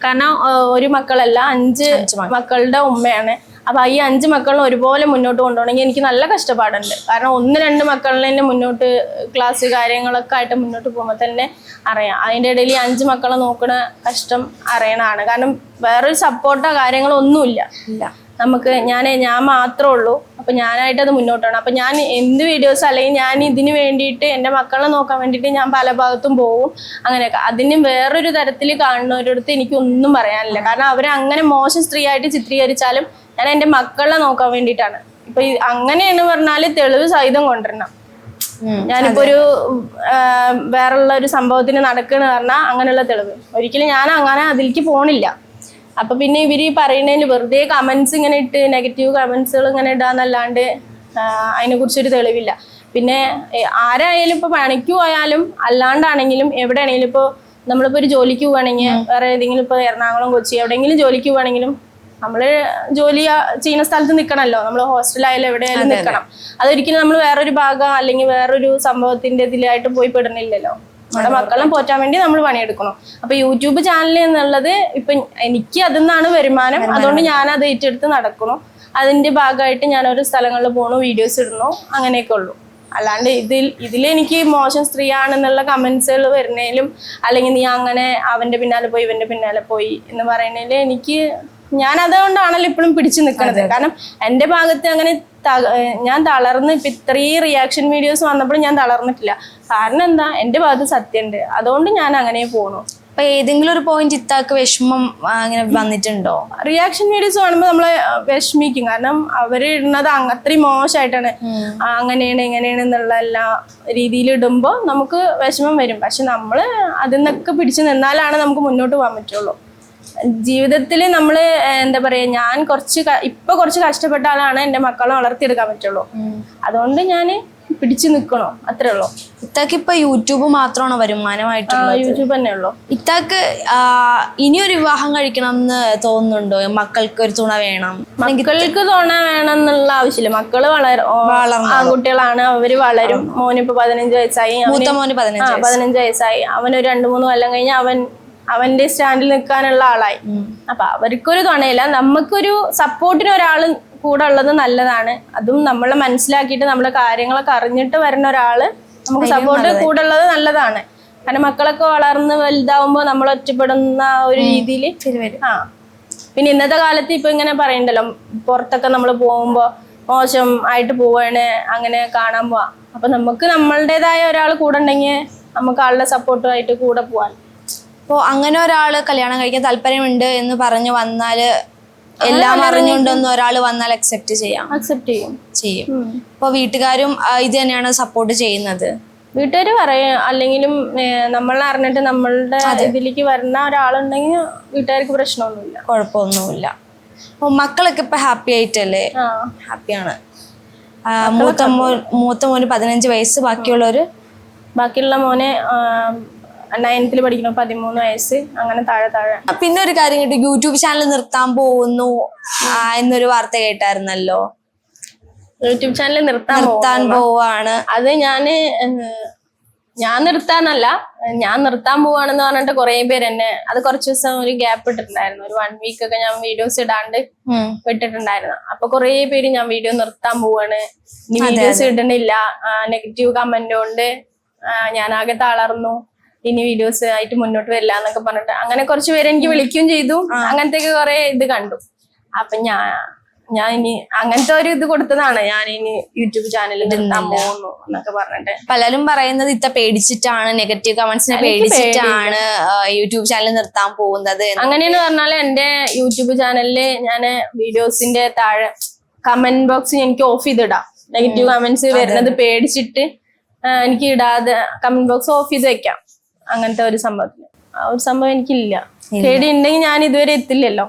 കാരണം ഒരു മക്കളല്ല, 5 മക്കളുടെ ഉമ്മയാണ്. അപ്പൊ ഈ 5 മക്കളും ഒരുപോലെ മുന്നോട്ട് കൊണ്ടുപോകണമെങ്കിൽ എനിക്ക് നല്ല കഷ്ടപ്പാടുണ്ട്. കാരണം 1-2 മക്കളിൽ തന്നെ മുന്നോട്ട് ക്ലാസ് കാര്യങ്ങളൊക്കെ ആയിട്ട് മുന്നോട്ട് പോകുമ്പോൾ തന്നെ അറിയാം. അതിൻ്റെ ഇടയിൽ 5 മക്കളെ നോക്കണ കഷ്ടം അറിയണതാണ്. കാരണം വേറൊരു സപ്പോർട്ടോ കാര്യങ്ങളോ ഒന്നുമില്ല നമുക്ക്. ഞാൻ മാത്രമേ ഉള്ളൂ. അപ്പൊ ഞാനായിട്ടത് മുന്നോട്ട് പോകണം. അപ്പൊ ഞാൻ എന്ത് വീഡിയോസ് അല്ലെങ്കിൽ ഞാൻ ഇതിന് വേണ്ടിയിട്ട് എൻ്റെ മക്കളെ നോക്കാൻ വേണ്ടിയിട്ട് ഞാൻ പല ഭാഗത്തും പോകും. അങ്ങനെയൊക്കെ അതിന് വേറൊരു തരത്തിൽ കാണുന്നവരടുത്ത് എനിക്കൊന്നും പറയാനില്ല. കാരണം അവരെ അങ്ങനെ മോശം സ്ത്രീ ആയിട്ട് ചിത്രീകരിച്ചാലും ഞാൻ എൻ്റെ മക്കളെ നോക്കാൻ വേണ്ടിയിട്ടാണ്. ഇപ്പൊ അങ്ങനെയെന്ന് പറഞ്ഞാല് തെളിവ് സഹിതം കൊണ്ടുവരണം. ഞാനിപ്പോ ഒരു വേറുള്ള ഒരു സംഭവത്തിന് നടക്കണെന്ന് പറഞ്ഞാൽ അങ്ങനെയുള്ള തെളിവ്. ഒരിക്കലും ഞാൻ അങ്ങനെ അതിലേക്ക് പോണില്ല. അപ്പൊ പിന്നെ ഇവര് പറയുന്നതിന് വെറുതെ കമന്റ്സ് ഇങ്ങനെ ഇട്ട് നെഗറ്റീവ് കമന്റ്സുകൾ ഇങ്ങനെ ഇടാന്നല്ലാണ്ട് അതിനെ കുറിച്ചൊരു തെളിവില്ല. പിന്നെ ആരായാലും ഇപ്പൊ പണിക്ക് പോയാലും അല്ലാണ്ടാണെങ്കിലും എവിടെയാണെങ്കിലും ഇപ്പൊ നമ്മളിപ്പോ ഒരു ജോലിക്ക് പോവുകയാണെങ്കിൽ വേറെ ഏതെങ്കിലും ഇപ്പൊ എറണാകുളം, കൊച്ചി എവിടെയെങ്കിലും ജോലിക്ക് പോവുകയാണെങ്കിലും നമ്മള് ജോലി ചെയ്യുന്ന സ്ഥലത്ത് നിൽക്കണമല്ലോ. നമ്മൾ ഹോസ്റ്റലായാലും എവിടെയായാലും നിൽക്കണം. അതൊരിക്കലും നമ്മൾ വേറൊരു ഭാഗം അല്ലെങ്കിൽ വേറൊരു സംഭവത്തിന്റെ ഇതിലായിട്ട് പോയി പെടുന്നില്ലല്ലോ. നമ്മുടെ മക്കളെ പോറ്റാൻ വേണ്ടി നമ്മൾ പണിയെടുക്കണം. അപ്പൊ യൂട്യൂബ് ചാനൽ എന്നുള്ളത് ഇപ്പൊ എനിക്ക് അതിന്നാണ് വരുമാനം. അതുകൊണ്ട് ഞാൻ അത് ഏറ്റെടുത്ത് നടക്കണം. അതിന്റെ ഭാഗമായിട്ട് ഞാൻ ഓരോ സ്ഥലങ്ങളിൽ പോകണു, വീഡിയോസ് ഇടുന്നു, അങ്ങനെയൊക്കെ ഉള്ളൂ. അല്ലാണ്ട് ഇതിലെനിക്ക് മോശം സ്ത്രീയാണെന്നുള്ള കമന്റ്സുകൾ വരുന്നതിലും അല്ലെങ്കിൽ നീ അങ്ങനെ അവന്റെ പിന്നാലെ പോയി ഇവന്റെ പിന്നാലെ പോയി എന്ന് പറയുന്നതിൽ ഞാൻ അതുകൊണ്ടാണല്ലോ ഇപ്പോഴും പിടിച്ചു നിൽക്കുന്നത്. കാരണം എൻ്റെ ഭാഗത്ത് അങ്ങനെ ഞാൻ തളർന്ന് ഇപ്പം ഇത്രയും റിയാക്ഷൻ വീഡിയോസ് വന്നപ്പോഴും ഞാൻ തളർന്നിട്ടില്ല. കാരണം എന്താ, എൻ്റെ ഭാഗത്ത് സത്യമുണ്ട്. അതുകൊണ്ട് ഞാൻ അങ്ങനെ പോണു. അപ്പൊ ഏതെങ്കിലും ഒരു പോയിന്റ് ഇത്താക്ക് വിഷമം അങ്ങനെ വന്നിട്ടുണ്ടോ? റിയാക്ഷൻ വീഡിയോസ് കാണുമ്പോൾ നമ്മളെ വിഷമിക്കും. കാരണം അവര് ഇടുന്നത് അത്രയും മോശമായിട്ടാണ്. അങ്ങനെയാണ് ഇങ്ങനെയാണ് എന്നുള്ള എല്ലാ രീതിയിൽ ഇടുമ്പോൾ നമുക്ക് വിഷമം വരും. പക്ഷെ നമ്മൾ അതിൽ നിന്നൊക്കെ പിടിച്ചു നിന്നാലാണ് നമുക്ക് മുന്നോട്ട് പോകാൻ പറ്റുള്ളൂ. ജീവിതത്തിൽ നമ്മൾ എന്താ പറയാ, ഞാൻ കുറച്ച് കഷ്ടപ്പെട്ട ആളാണ് എൻ്റെ മക്കളെ വളർത്തിയെടുക്കാൻ പറ്റുള്ളൂ. അതുകൊണ്ട് ഞാൻ പിടിച്ചു നിൽക്കണോ, അത്രേ ഉള്ളൂ. ഇത്താക്ക് ഇപ്പൊ യൂട്യൂബ് മാത്രമാണോ വരുമാനമായിട്ടുള്ളത്? യൂട്യൂബ് തന്നെ ഉള്ളൂ. ഇത്താക്ക് ഇനിയൊരു വിവാഹം കഴിക്കണം എന്ന് തോന്നുന്നുണ്ടോ? മക്കൾക്ക് ഒരു തുണ വേണം? മക്കൾക്ക് തുണ വേണം എന്നുള്ള ആവശ്യമില്ല. മക്കള് ആൺകുട്ടികളാണ്, അവര് വളരും. മോനിപ്പോ 15 വയസ്സായി, മൂത്ത മോന് 15 വയസ്സായി. അവനൊരു 2-3 കൊല്ലം കഴിഞ്ഞ് അവന്റെ സ്റ്റാൻഡിൽ നിൽക്കാനുള്ള ആളായി. അപ്പൊ അവർക്കൊരു തുണയില്ല, നമുക്കൊരു സപ്പോർട്ടിന് ഒരാള് കൂടെ ഉള്ളത് നല്ലതാണ്. അതും നമ്മളെ മനസ്സിലാക്കിയിട്ട് നമ്മളെ കാര്യങ്ങളൊക്കെ അറിഞ്ഞിട്ട് വരുന്ന ഒരാള് നമുക്ക് സപ്പോർട്ട് കൂടെ ഉള്ളത് നല്ലതാണ്. കാരണം മക്കളൊക്കെ വളർന്ന് വലുതാവുമ്പോ നമ്മൾ ഒറ്റപ്പെടുന്ന ഒരു രീതിയിൽ പിന്നെ ഇന്നത്തെ കാലത്ത് ഇപ്പൊ ഇങ്ങനെ പറയണ്ടല്ലോ, പുറത്തൊക്കെ നമ്മൾ പോകുമ്പോ മോശം ആയിട്ട് പോവാണ്, അങ്ങനെ കാണാൻ പോവാ. അപ്പൊ നമുക്ക് നമ്മളുടേതായ ഒരാൾ കൂടെ ഉണ്ടെങ്കിൽ നമുക്ക് ആളുടെ സപ്പോർട്ടുമായിട്ട് കൂടെ പോവാൻ. അപ്പോൾ അങ്ങനെ ഒരാള് കല്യാണം കഴിക്കാൻ താല്പര്യമുണ്ട് എന്ന് പറഞ്ഞു വന്നാല്, എല്ലാം അറിഞ്ഞുകൊണ്ടൊന്നും ഒരാൾ വന്നാൽ അക്സെപ്റ്റ് ചെയ്യും. അപ്പൊ വീട്ടുകാരും ഇത് തന്നെയാണ് സപ്പോർട്ട് ചെയ്യുന്നത്? വീട്ടുകാർ പറയും, അല്ലെങ്കിലും നമ്മളെ അറിഞ്ഞിട്ട് നമ്മളുടെ ഇതിലേക്ക് വരുന്ന ഒരാളുണ്ടെങ്കിൽ വീട്ടുകാർക്ക് പ്രശ്നമൊന്നുമില്ല, കുഴപ്പമൊന്നുമില്ല. അപ്പൊ മക്കളൊക്കെ ഇപ്പൊ ഹാപ്പി ആയിട്ടല്ലേ? ഹാപ്പിയാണ്. മൂത്ത മോന് 15 വയസ്സ്, ബാക്കിയുള്ള മോനെ 9th പഠിക്കണം, 13 വയസ്സ്, അങ്ങനെ താഴെ. പിന്നെ ഒരു കാര്യം കേട്ടു, യൂട്യൂബ് ചാനൽ നിർത്താൻ പോകുന്നു എന്നൊരു വാർത്ത കേട്ടായിരുന്നല്ലോ. യൂട്യൂബ് ചാനൽ നിർത്താൻ പോവാണ്. അത് ഞാൻ നിർത്താനല്ല, ഞാൻ നിർത്താൻ പോവാണെന്ന് പറഞ്ഞിട്ട് കുറെ പേര് എന്നെ, അത് കുറച്ച് ദിവസം ഒരു ഗ്യാപ്പ് ഇട്ടിട്ടുണ്ടായിരുന്നു, ഒരു 1 വീക്ക് ഒക്കെ ഞാൻ വീഡിയോസ് ഇടാണ്ട് വിട്ടിട്ടുണ്ടായിരുന്നു. അപ്പൊ കുറെ പേര് ഞാൻ വീഡിയോ നിർത്താൻ പോവാണ്, ഇനി വീഡിയോസ് ഇടണില്ല, നെഗറ്റീവ് കമന്റ് കൊണ്ട് ഞാനാകെ തളർന്നു, ഇനി വീഡിയോസ് ആയിട്ട് മുന്നോട്ട് വരില്ല എന്നൊക്കെ പറഞ്ഞിട്ട് അങ്ങനെ കുറച്ച് പേര് എനിക്ക് വിളിക്കുകയും ചെയ്തു. അങ്ങനത്തെ കുറെ ഇത് കണ്ടു. അപ്പൊ ഞാൻ ഇനി അങ്ങനത്തെ ഒരു ഇത് കൊടുത്തതാണ്, ഞാൻ ഇനി യൂട്യൂബ് ചാനൽ നിർത്താൻ പോകുന്നു എന്നൊക്കെ പറഞ്ഞിട്ട്. പലരും പറയുന്നത് ഇത്ത പേടിച്ചിട്ടാണ്, നെഗറ്റീവ് കമന്റ്സിനെ പേടിച്ചിട്ടാണ് യൂട്യൂബ് ചാനൽ നിർത്താൻ പോകുന്നത്. അങ്ങനെയെന്ന് പറഞ്ഞാല് എന്റെ യൂട്യൂബ് ചാനലില് ഞാൻ വീഡിയോസിന്റെ താഴെ കമന്റ് ബോക്സ് എനിക്ക് ഓഫ് ചെയ്തിടാം. നെഗറ്റീവ് കമന്റ്സ് വരുന്നത് പേടിച്ചിട്ട് എനിക്ക് ഇടാതെ കമന്റ് ബോക്സ് ഓഫ് ചെയ്ത് വെക്കാം. അങ്ങനത്തെ ഒരു സംഭവത്തിന് ആ ഒരു സംഭവം എനിക്കില്ല. പേടി ഉണ്ടെങ്കിൽ ഞാൻ ഇതുവരെ എത്തില്ലല്ലോ.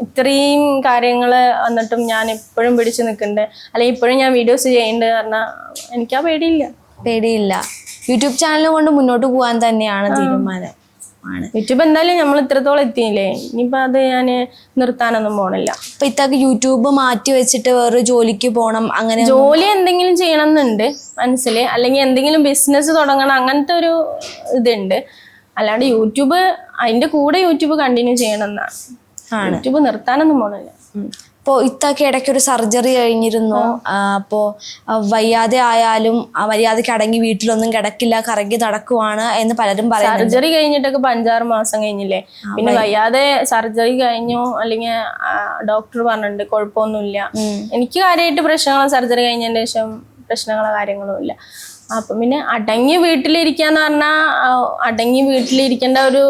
ഇത്രയും കാര്യങ്ങള് വന്നിട്ടും ഞാൻ എപ്പോഴും പിടിച്ചു നിൽക്കുന്നുണ്ട്, അല്ലെങ്കിൽ ഇപ്പോഴും ഞാൻ വീഡിയോസ് ചെയ്യുന്നുണ്ട് പറഞ്ഞാൽ എനിക്ക് ആ പേടിയില്ല. യൂട്യൂബ് ചാനൽ കൊണ്ട് മുന്നോട്ട് പോകാൻ തന്നെയാണ് തീരുമാനം. യൂട്യൂബ് എന്തായാലും നമ്മൾ ഇത്രത്തോളം എത്തിയില്ലേ, ഇനിയിപ്പോ അത് ഞാൻ നിർത്താനൊന്നും പോണില്ല. അപ്പൊ ഇത്താക്ക് യൂട്യൂബ് മാറ്റി വെച്ചിട്ട് വേറെ ജോലിക്ക് പോകണം, അങ്ങനെ ജോലി എന്തെങ്കിലും ചെയ്യണം എന്നുണ്ട് മനസ്സിൽ, അല്ലെങ്കിൽ എന്തെങ്കിലും ബിസിനസ് തുടങ്ങണം, അങ്ങനത്തെ ഒരു ഇതുണ്ട്. അല്ലാണ്ട് യൂട്യൂബ് അതിന്റെ കൂടെ യൂട്യൂബ് കണ്ടിന്യൂ ചെയ്യണം എന്നാണ്. യൂട്യൂബ് നിർത്താനൊന്നും പോണില്ല. അപ്പോൾ ഇത്താക്ക് ഇടയ്ക്കൊരു സർജറി കഴിഞ്ഞിരുന്നു. അപ്പോ വയ്യാതെ ആയാലും മര്യാദയ്ക്ക് അടങ്ങി വീട്ടിലൊന്നും കിടക്കില്ല, കറങ്ങി നടക്കുവാണ് എന്ന് പലരും പറയും. സർജറി കഴിഞ്ഞിട്ടൊക്കെ 5-6 മാസം കഴിഞ്ഞില്ലേ, പിന്നെ വയ്യാതെ സർജറി കഴിഞ്ഞു, അല്ലെങ്കിൽ ഡോക്ടർ പറഞ്ഞിട്ടുണ്ട് കുഴപ്പമൊന്നുമില്ല. എനിക്ക് കാര്യമായിട്ട് പ്രശ്നങ്ങളോ സർജറി കഴിഞ്ഞതിന് ശേഷം പ്രശ്നങ്ങളോ കാര്യങ്ങളോ ഇല്ല. അപ്പം പിന്നെ അടങ്ങി വീട്ടിലിരിക്കാന്ന് പറഞ്ഞാൽ അടങ്ങി വീട്ടിലിരിക്കേണ്ട ഒരു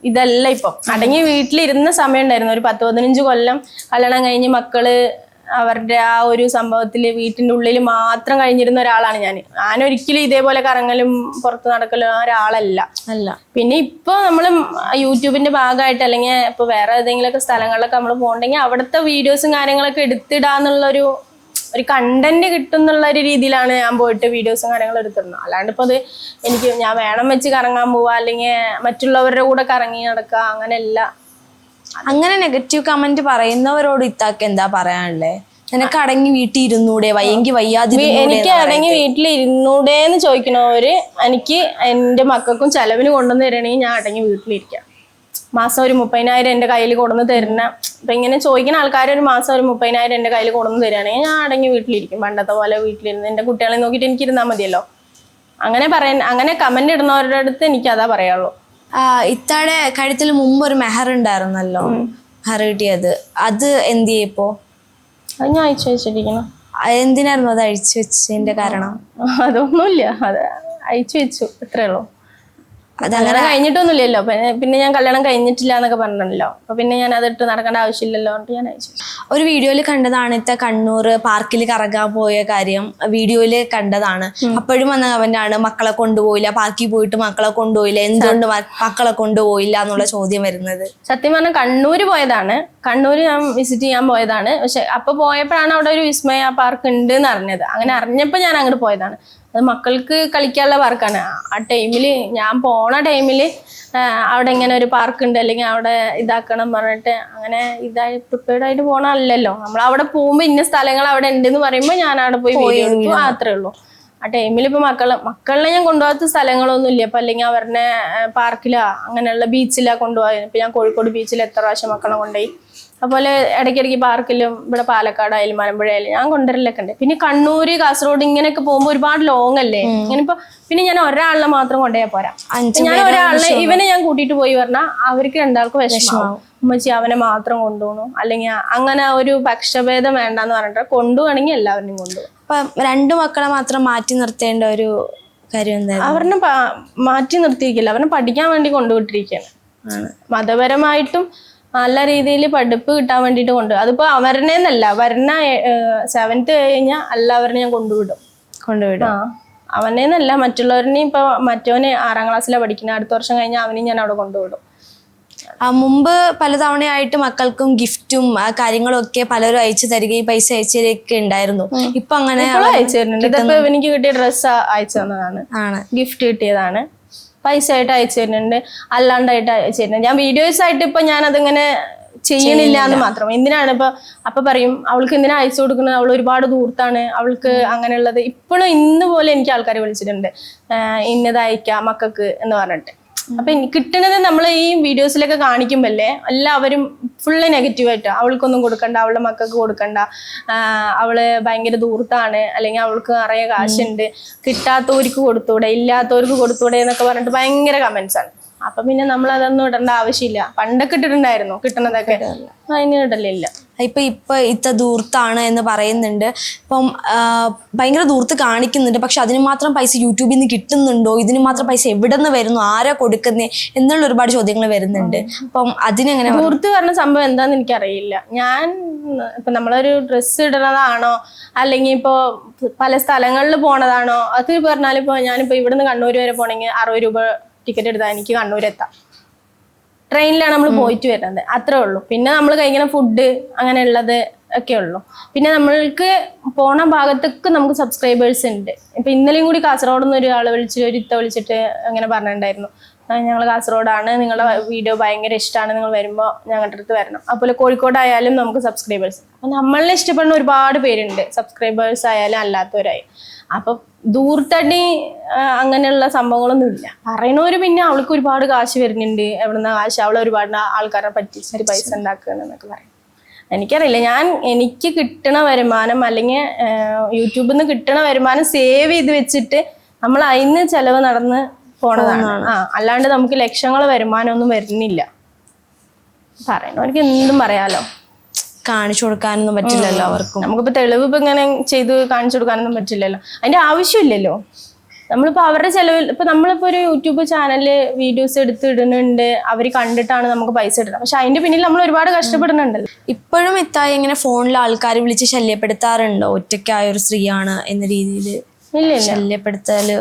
ഇതല്ല. ഇപ്പം അടങ്ങി വീട്ടിലിരുന്ന സമയം ഉണ്ടായിരുന്നു, ഒരു 10-15 കൊല്ലം കല്യാണം കഴിഞ്ഞ് മക്കള് അവരുടെ ആ ഒരു സംഭവത്തില് വീട്ടിന്റെ ഉള്ളിൽ മാത്രം കഴിഞ്ഞിരുന്ന ഒരാളാണ് ഞാനൊരിക്കലും ഇതേപോലെ കറങ്ങലും പുറത്ത് നടക്കലും ഒരാളല്ല. പിന്നെ ഇപ്പൊ നമ്മള് യൂട്യൂബിന്റെ ഭാഗമായിട്ട് അല്ലെങ്കിൽ ഇപ്പൊ വേറെ ഏതെങ്കിലുമൊക്കെ സ്ഥലങ്ങളിലൊക്കെ നമ്മൾ പോകണ്ടെങ്കിൽ അവിടുത്തെ വീഡിയോസും കാര്യങ്ങളൊക്കെ എടുത്തിടാന്നുള്ളൊരു കണ്ടന്റ് കിട്ടും എന്നുള്ള ഒരു രീതിയിലാണ് ഞാൻ പോയിട്ട് വീഡിയോസും കാര്യങ്ങളും എടുത്തിരുന്നത്. അല്ലാണ്ട് ഇപ്പൊ അത് ഞാൻ വേണം വെച്ച് കറങ്ങാൻ പോവാ, അല്ലെങ്കിൽ മറ്റുള്ളവരുടെ കൂടെ കറങ്ങി നടക്കുക, അങ്ങനെയല്ല. അങ്ങനെ നെഗറ്റീവ് കമന്റ് പറയുന്നവരോട് ഇത്താക്ക് എന്താ പറയാനുള്ളത്? നിനക്ക് അടങ്ങി വീട്ടിൽ ഇരുന്നൂടെ, എനിക്ക് അടങ്ങി വീട്ടിൽ ഇരുന്നൂടേന്ന് ചോദിക്കണവര് എനിക്ക് എന്റെ മക്കൾക്കും ചെലവിന് കൊണ്ടുവന്ന് തരണമെങ്കിൽ ഞാൻ അടങ്ങി വീട്ടിലിരിക്കാം. മാസം ഒരു 30,000 എന്റെ കയ്യിൽ കൊണ്ടുവന്ന് തരുന്ന, അപ്പൊ ഇങ്ങനെ ചോദിക്കുന്ന ആൾക്കാർ ഒരു മാസം ഒരു 30,000 എന്റെ കയ്യിൽ കൊണ്ടുവന്ന് തരികയാണെങ്കിൽ ഞാൻ അടങ്ങി വീട്ടിലിരിക്കും. പണ്ടത്തെ പോലെ വീട്ടിലിരുന്ന് എന്റെ കുട്ടികളെ നോക്കിയിട്ട് എനിക്ക് ഇരുന്നാൽ മതിയല്ലോ. അങ്ങനെ കമന്റ് ഇടുന്നവരുടെ അടുത്ത് എനിക്ക് അതാ പറയാനുള്ളൂ. ഇത്താടെ കഴുത്തിൽ മുമ്പ് ഒരു മെഹർ ഉണ്ടായിരുന്നല്ലോ, മെഹർ കിട്ടിയത്, അത് എന്ത് ചെയ്യപ്പോ? അത് ഞാൻ അയച്ചു വെച്ചിരിക്കണം. എന്തിനായിരുന്നു അത് അഴിച്ചു വെച്ചതിന്റെ കാരണം? അതൊന്നുമില്ല, അത് അയച്ചു വെച്ചു, അത്രേ ഉള്ളൂ. കല്യാണം കഴിഞ്ഞിട്ടൊന്നുമില്ലല്ലോ, പിന്നെ ഞാൻ കല്യാണം കഴിഞ്ഞിട്ടില്ല എന്നൊക്കെ പറഞ്ഞല്ലോ, അപ്പൊ പിന്നെ ഞാൻ അതിട്ട് നടക്കേണ്ട ആവശ്യമില്ലല്ലോ എന്നിട്ട് ഞാൻ അയച്ചു. ഒരു വീഡിയോയിൽ കണ്ടതാണ് ഇത്ത കണ്ണൂർ പാർക്കിൽ കറങ്ങാൻ പോയ കാര്യം വീഡിയോയിൽ കണ്ടതാണ്. അപ്പോഴും വന്ന അവനാണ് മക്കളെ കൊണ്ടുപോയില്ല, പാർക്കിൽ പോയിട്ട് മക്കളെ കൊണ്ടുപോയില്ല, എന്തുകൊണ്ട് മക്കളെ കൊണ്ടുപോയില്ല എന്നുള്ള ചോദ്യം വരുന്നത്. സത്യം പറഞ്ഞാൽ കണ്ണൂര് പോയതാണ്, കണ്ണൂര് ഞാൻ വിസിറ്റ് ചെയ്യാൻ പോയതാണ്. പക്ഷെ അപ്പൊ പോയപ്പോഴാണ് അവിടെ ഒരു വിസ്മയ പാർക്ക് ഉണ്ട് എന്ന് അറിഞ്ഞത്. അങ്ങനെ അറിഞ്ഞപ്പോ ഞാൻ അങ്ങോട്ട് പോയതാണ്. അത് മക്കൾക്ക് കളിക്കാനുള്ള പാർക്കാണ്. ആ ടൈമിൽ ഞാൻ പോണ ടൈമിൽ അവിടെ ഇങ്ങനെ ഒരു പാർക്ക് ഉണ്ട്, അല്ലെങ്കിൽ അവിടെ ഇതാക്കണം പറഞ്ഞിട്ട് അങ്ങനെ പ്രിപ്പയർഡ് ആയിട്ട് പോകണമല്ലല്ലോ. നമ്മൾ അവിടെ പോകുമ്പോൾ ഇന്ന സ്ഥലങ്ങൾ അവിടെ ഉണ്ടെന്ന് പറയുമ്പോൾ ഞാൻ അവിടെ പോയി വീഡിയോ എടുക്കും, അത്രേ ഉള്ളൂ. ആ ടൈമിൽ ഇപ്പൊ മക്കളെ ഞാൻ കൊണ്ടുപോകാത്ത സ്ഥലങ്ങളൊന്നും ഇല്ല. അപ്പൊ അല്ലെങ്കിൽ അവരുടെ പാർക്കിലാ അങ്ങനെയുള്ള ബീച്ചിലാ കൊണ്ടുപോയത്. ഇപ്പൊ ഞാൻ കോഴിക്കോട് ബീച്ചിൽ എത്ര പ്രാവശ്യം മക്കളെ കൊണ്ടുപോയി. അതുപോലെ ഇടയ്ക്കിടയ്ക്ക് പാർക്കിലും ഇവിടെ പാലക്കാടായാലും മലമ്പുഴ ആയാലും ഞാൻ കൊണ്ടുവരലൊക്കെ ഉണ്ട്. പിന്നെ കണ്ണൂര് കാസർഗോഡ് ഇങ്ങനെയൊക്കെ പോകുമ്പോൾ ഒരുപാട് ലോങ് അല്ലേ. ഇങ്ങനിപ്പോ പിന്നെ ഞാൻ ഒരാളിനെ മാത്രം കൊണ്ടുപോയാൽ പോരാ. ഞാൻ ഒരാളിനെ ഇവനെ ഞാൻ കൂട്ടിയിട്ട് പോയി പറഞ്ഞാൽ അവർക്ക് രണ്ടാൾക്കും വിഷമാവും. ഉമ്മച്ചി അവനെ മാത്രം കൊണ്ടുപോകണു, അല്ലെങ്കിൽ അങ്ങനെ ഒരു പക്ഷഭേദം വേണ്ടെന്ന് പറഞ്ഞിട്ട് കൊണ്ടുപോകണമെങ്കിൽ എല്ലാവരും കൊണ്ടുപോകും. അപ്പൊ രണ്ടു മക്കളെ മാത്രം മാറ്റി നിർത്തേണ്ട ഒരു കാര്യം എന്തായാലും അവരെ മാറ്റി നിർത്തിയിരിക്കില്ല, അവരെ പഠിക്കാൻ വേണ്ടി കൊണ്ടുവിട്ടിരിക്കുകയാണ്. മതപരമായിട്ടും നല്ല രീതിയിൽ പഠിപ്പ് കിട്ടാൻ വേണ്ടിയിട്ട് കൊണ്ടുപോകും. അതിപ്പോ അവരനെന്നല്ല, വരുന്ന 7th കഴിഞ്ഞാൽ എല്ലാവരും ഞാൻ കൊണ്ടുവിടും. അവനേന്നല്ല, മറ്റുള്ളവരിനെയും. ഇപ്പൊ മറ്റവന് 6ാം ക്ലാസ്സിലാണ് പഠിക്കുന്നത്, അടുത്ത വർഷം കഴിഞ്ഞാൽ അവനെയും ഞാൻ അവിടെ കൊണ്ടുവിടും. മുമ്പ് പലതവണയായിട്ട് മക്കൾക്കും ഗിഫ്റ്റും കാര്യങ്ങളും ഒക്കെ പലരും അയച്ചു തരികയും പൈസ അയച്ചു തരികയൊക്കെ ഉണ്ടായിരുന്നു. ഇപ്പൊ അങ്ങനെ അയച്ചു തരുന്നുണ്ട്. ഇതിപ്പോ എനിക്ക് കിട്ടിയ ഡ്രസ്സ് അയച്ചു തന്നതാണ്, ഗിഫ്റ്റ് കിട്ടിയതാണ്. പൈസ ആയിട്ട് അയച്ചു തരുന്നുണ്ട്, അല്ലാണ്ടായിട്ട് അയച്ചു തരുന്നുണ്ട്. ഞാൻ വീഡിയോസ് ആയിട്ട് ഇപ്പൊ ഞാൻ അതിങ്ങനെ ചെയ്യണില്ല എന്ന് മാത്രം. എന്തിനാണ് അപ്പൊ പറയും അവൾക്ക് എന്തിനാ അയച്ചു കൊടുക്കുന്നത്, അവൾ ഒരുപാട് ദൂർത്താണ്, അവൾക്ക് അങ്ങനെയുള്ളത്. ഇപ്പോഴും ഇന്ന് പോലെ എനിക്ക് ആൾക്കാർ വിളിച്ചിട്ടുണ്ട്, ഇന്നത് അയക്കാം മക്കൾക്ക് എന്ന് പറഞ്ഞിട്ട്. അപ്പൊ കിട്ടണത് നമ്മൾ ഈ വീഡിയോസിലൊക്കെ കാണിക്കുമ്പല്ലേ എല്ലാവരും ഫുള്ള് നെഗറ്റീവായിട്ട്, അവൾക്കൊന്നും കൊടുക്കണ്ട, അവളുടെ മക്കൾക്ക് കൊടുക്കണ്ട, അവള് ഭയങ്കര ദൂർത്താണ്, അല്ലെങ്കിൽ അവൾക്ക് നിറയെ കാശുണ്ട്, കിട്ടാത്തവർക്ക് കൊടുത്തൂടെ, ഇല്ലാത്തവർക്ക് കൊടുത്തൂടെ എന്നൊക്കെ പറഞ്ഞിട്ട് ഭയങ്കര കമന്റ്സ് ആണ്. അപ്പൊ പിന്നെ നമ്മൾ അതൊന്നും ഇടേണ്ട ആവശ്യമില്ല. പണ്ടൊക്കെ ഇട്ടിട്ടുണ്ടായിരുന്നു കിട്ടണതൊക്കെ, അതിന് ഇടലില്ല. ഇപ്പൊ ഇത്ത ദൂർത്താണ് എന്ന് പറയുന്നുണ്ട്. ഇപ്പം ഭയങ്കര ദൂർത്ത് കാണിക്കുന്നുണ്ട്. പക്ഷെ അതിന് മാത്രം പൈസ യൂട്യൂബിൽ നിന്ന് കിട്ടുന്നുണ്ടോ, ഇതിന് മാത്രം പൈസ എവിടെ നിന്ന് വരുന്നു, ആരാ കൊടുക്കുന്നേ എന്നുള്ള ഒരുപാട് ചോദ്യങ്ങൾ വരുന്നുണ്ട്. അപ്പം അതിനെങ്ങനെ ദൂർത്ത് പറഞ്ഞ സംഭവം എന്താന്ന് എനിക്കറിയില്ല. ഞാൻ ഇപ്പൊ നമ്മളൊരു ഡ്രസ്സ് ഇടുന്നതാണോ, അല്ലെങ്കിൽ ഇപ്പോ പല സ്ഥലങ്ങളിൽ പോണതാണോ, അത് പറഞ്ഞാലിപ്പോ ഞാനിപ്പോ ഇവിടുന്ന് കണ്ണൂർ വരെ പോണെങ്കിൽ 60 രൂപ ടിക്കറ്റ് എടുത്താൽ എനിക്ക് കണ്ണൂർ എത്താം. ട്രെയിനിലാണ് നമ്മൾ പോയിട്ട് വരുന്നത്, അത്രേ ഉള്ളൂ. പിന്നെ നമ്മൾ കഴിക്കുന്ന ഫുഡ് അങ്ങനെയുള്ളത് ഒക്കെ ഉള്ളൂ. പിന്നെ നമ്മൾക്ക് പോണ ഭാഗത്തൊക്കെ നമുക്ക് സബ്സ്ക്രൈബേഴ്സ് ഉണ്ട്. ഇപ്പൊ ഇന്നലെയും കൂടി കാസർഗോഡ് നിന്ന് ഒരാൾ വിളിച്ചിട്ട് അങ്ങനെ പറഞ്ഞിട്ടുണ്ടായിരുന്നു, ഞങ്ങൾ കാസർഗോഡാണ്, നിങ്ങളുടെ വീഡിയോ ഭയങ്കര ഇഷ്ടമാണ്, നിങ്ങൾ വരുമ്പോൾ ഞങ്ങളുടെ അടുത്ത് വരണം. അതുപോലെ കോഴിക്കോടായാലും നമുക്ക് സബ്സ്ക്രൈബേഴ്സ്. അപ്പൊ നമ്മളെ ഇഷ്ടപ്പെടുന്ന ഒരുപാട് പേരുണ്ട്, സബ്സ്ക്രൈബേഴ്സ് ആയാലും അല്ലാത്തവരായി. അപ്പൊ ദൂർത്തടി അങ്ങനെയുള്ള സംഭവങ്ങളൊന്നും ഇല്ല. പറയണവര് പിന്നെ അവൾക്ക് ഒരുപാട് കാശ് വരുന്നുണ്ട്, എവിടുന്ന കാശ്, അവളെ ഒരുപാട് ആൾക്കാരെ പറ്റിച്ചിട്ട് പൈസ ഉണ്ടാക്കുകയെന്നൊക്കെ പറയും. എനിക്കറിയില്ല. എനിക്ക് കിട്ടണ വരുമാനം, അല്ലെങ്കിൽ യൂട്യൂബിൽ നിന്ന് കിട്ടണ വരുമാനം സേവ് ചെയ്ത് വെച്ചിട്ട് നമ്മൾ അതിന് ചെലവ് നടന്ന് പോണതാണ്. അല്ലാണ്ട് നമുക്ക് ലക്ഷങ്ങൾ വരുമാനമൊന്നും വരുന്നില്ല. പറയണവർക്ക് എന്തും പറയാലോ, കാണിച്ചു കൊടുക്കാനൊന്നും പറ്റില്ലല്ലോ അവർക്കും. നമുക്കിപ്പോ തെളിവ് ഇപ്പൊ ഇങ്ങനെ ചെയ്ത് കാണിച്ചു കൊടുക്കാനൊന്നും പറ്റില്ലല്ലോ, അതിന്റെ ആവശ്യമില്ലല്ലോ. നമ്മളിപ്പോ അവരുടെ ചെലവിൽ ഇപ്പൊ നമ്മളിപ്പോ ഒരു യൂട്യൂബ് ചാനലില് വീഡിയോസ് എടുത്ത് ഇടുന്നുണ്ട്, അവർ കണ്ടിട്ടാണ് നമുക്ക് പൈസ ഇടുന്നത്. പക്ഷെ അതിന്റെ പിന്നിൽ നമ്മൾ ഒരുപാട് കഷ്ടപ്പെടുന്നുണ്ടല്ലോ. ഇപ്പോഴും എത്തായി ഇങ്ങനെ ഫോണിൽ ആൾക്കാർ വിളിച്ച് ശല്യപ്പെടുത്താറുണ്ടോ, ഒറ്റയ്ക്കായ ഒരു സ്ത്രീയാണ് എന്ന രീതിയിൽ? ഇല്ല, ശല്യപ്പെടുത്തല്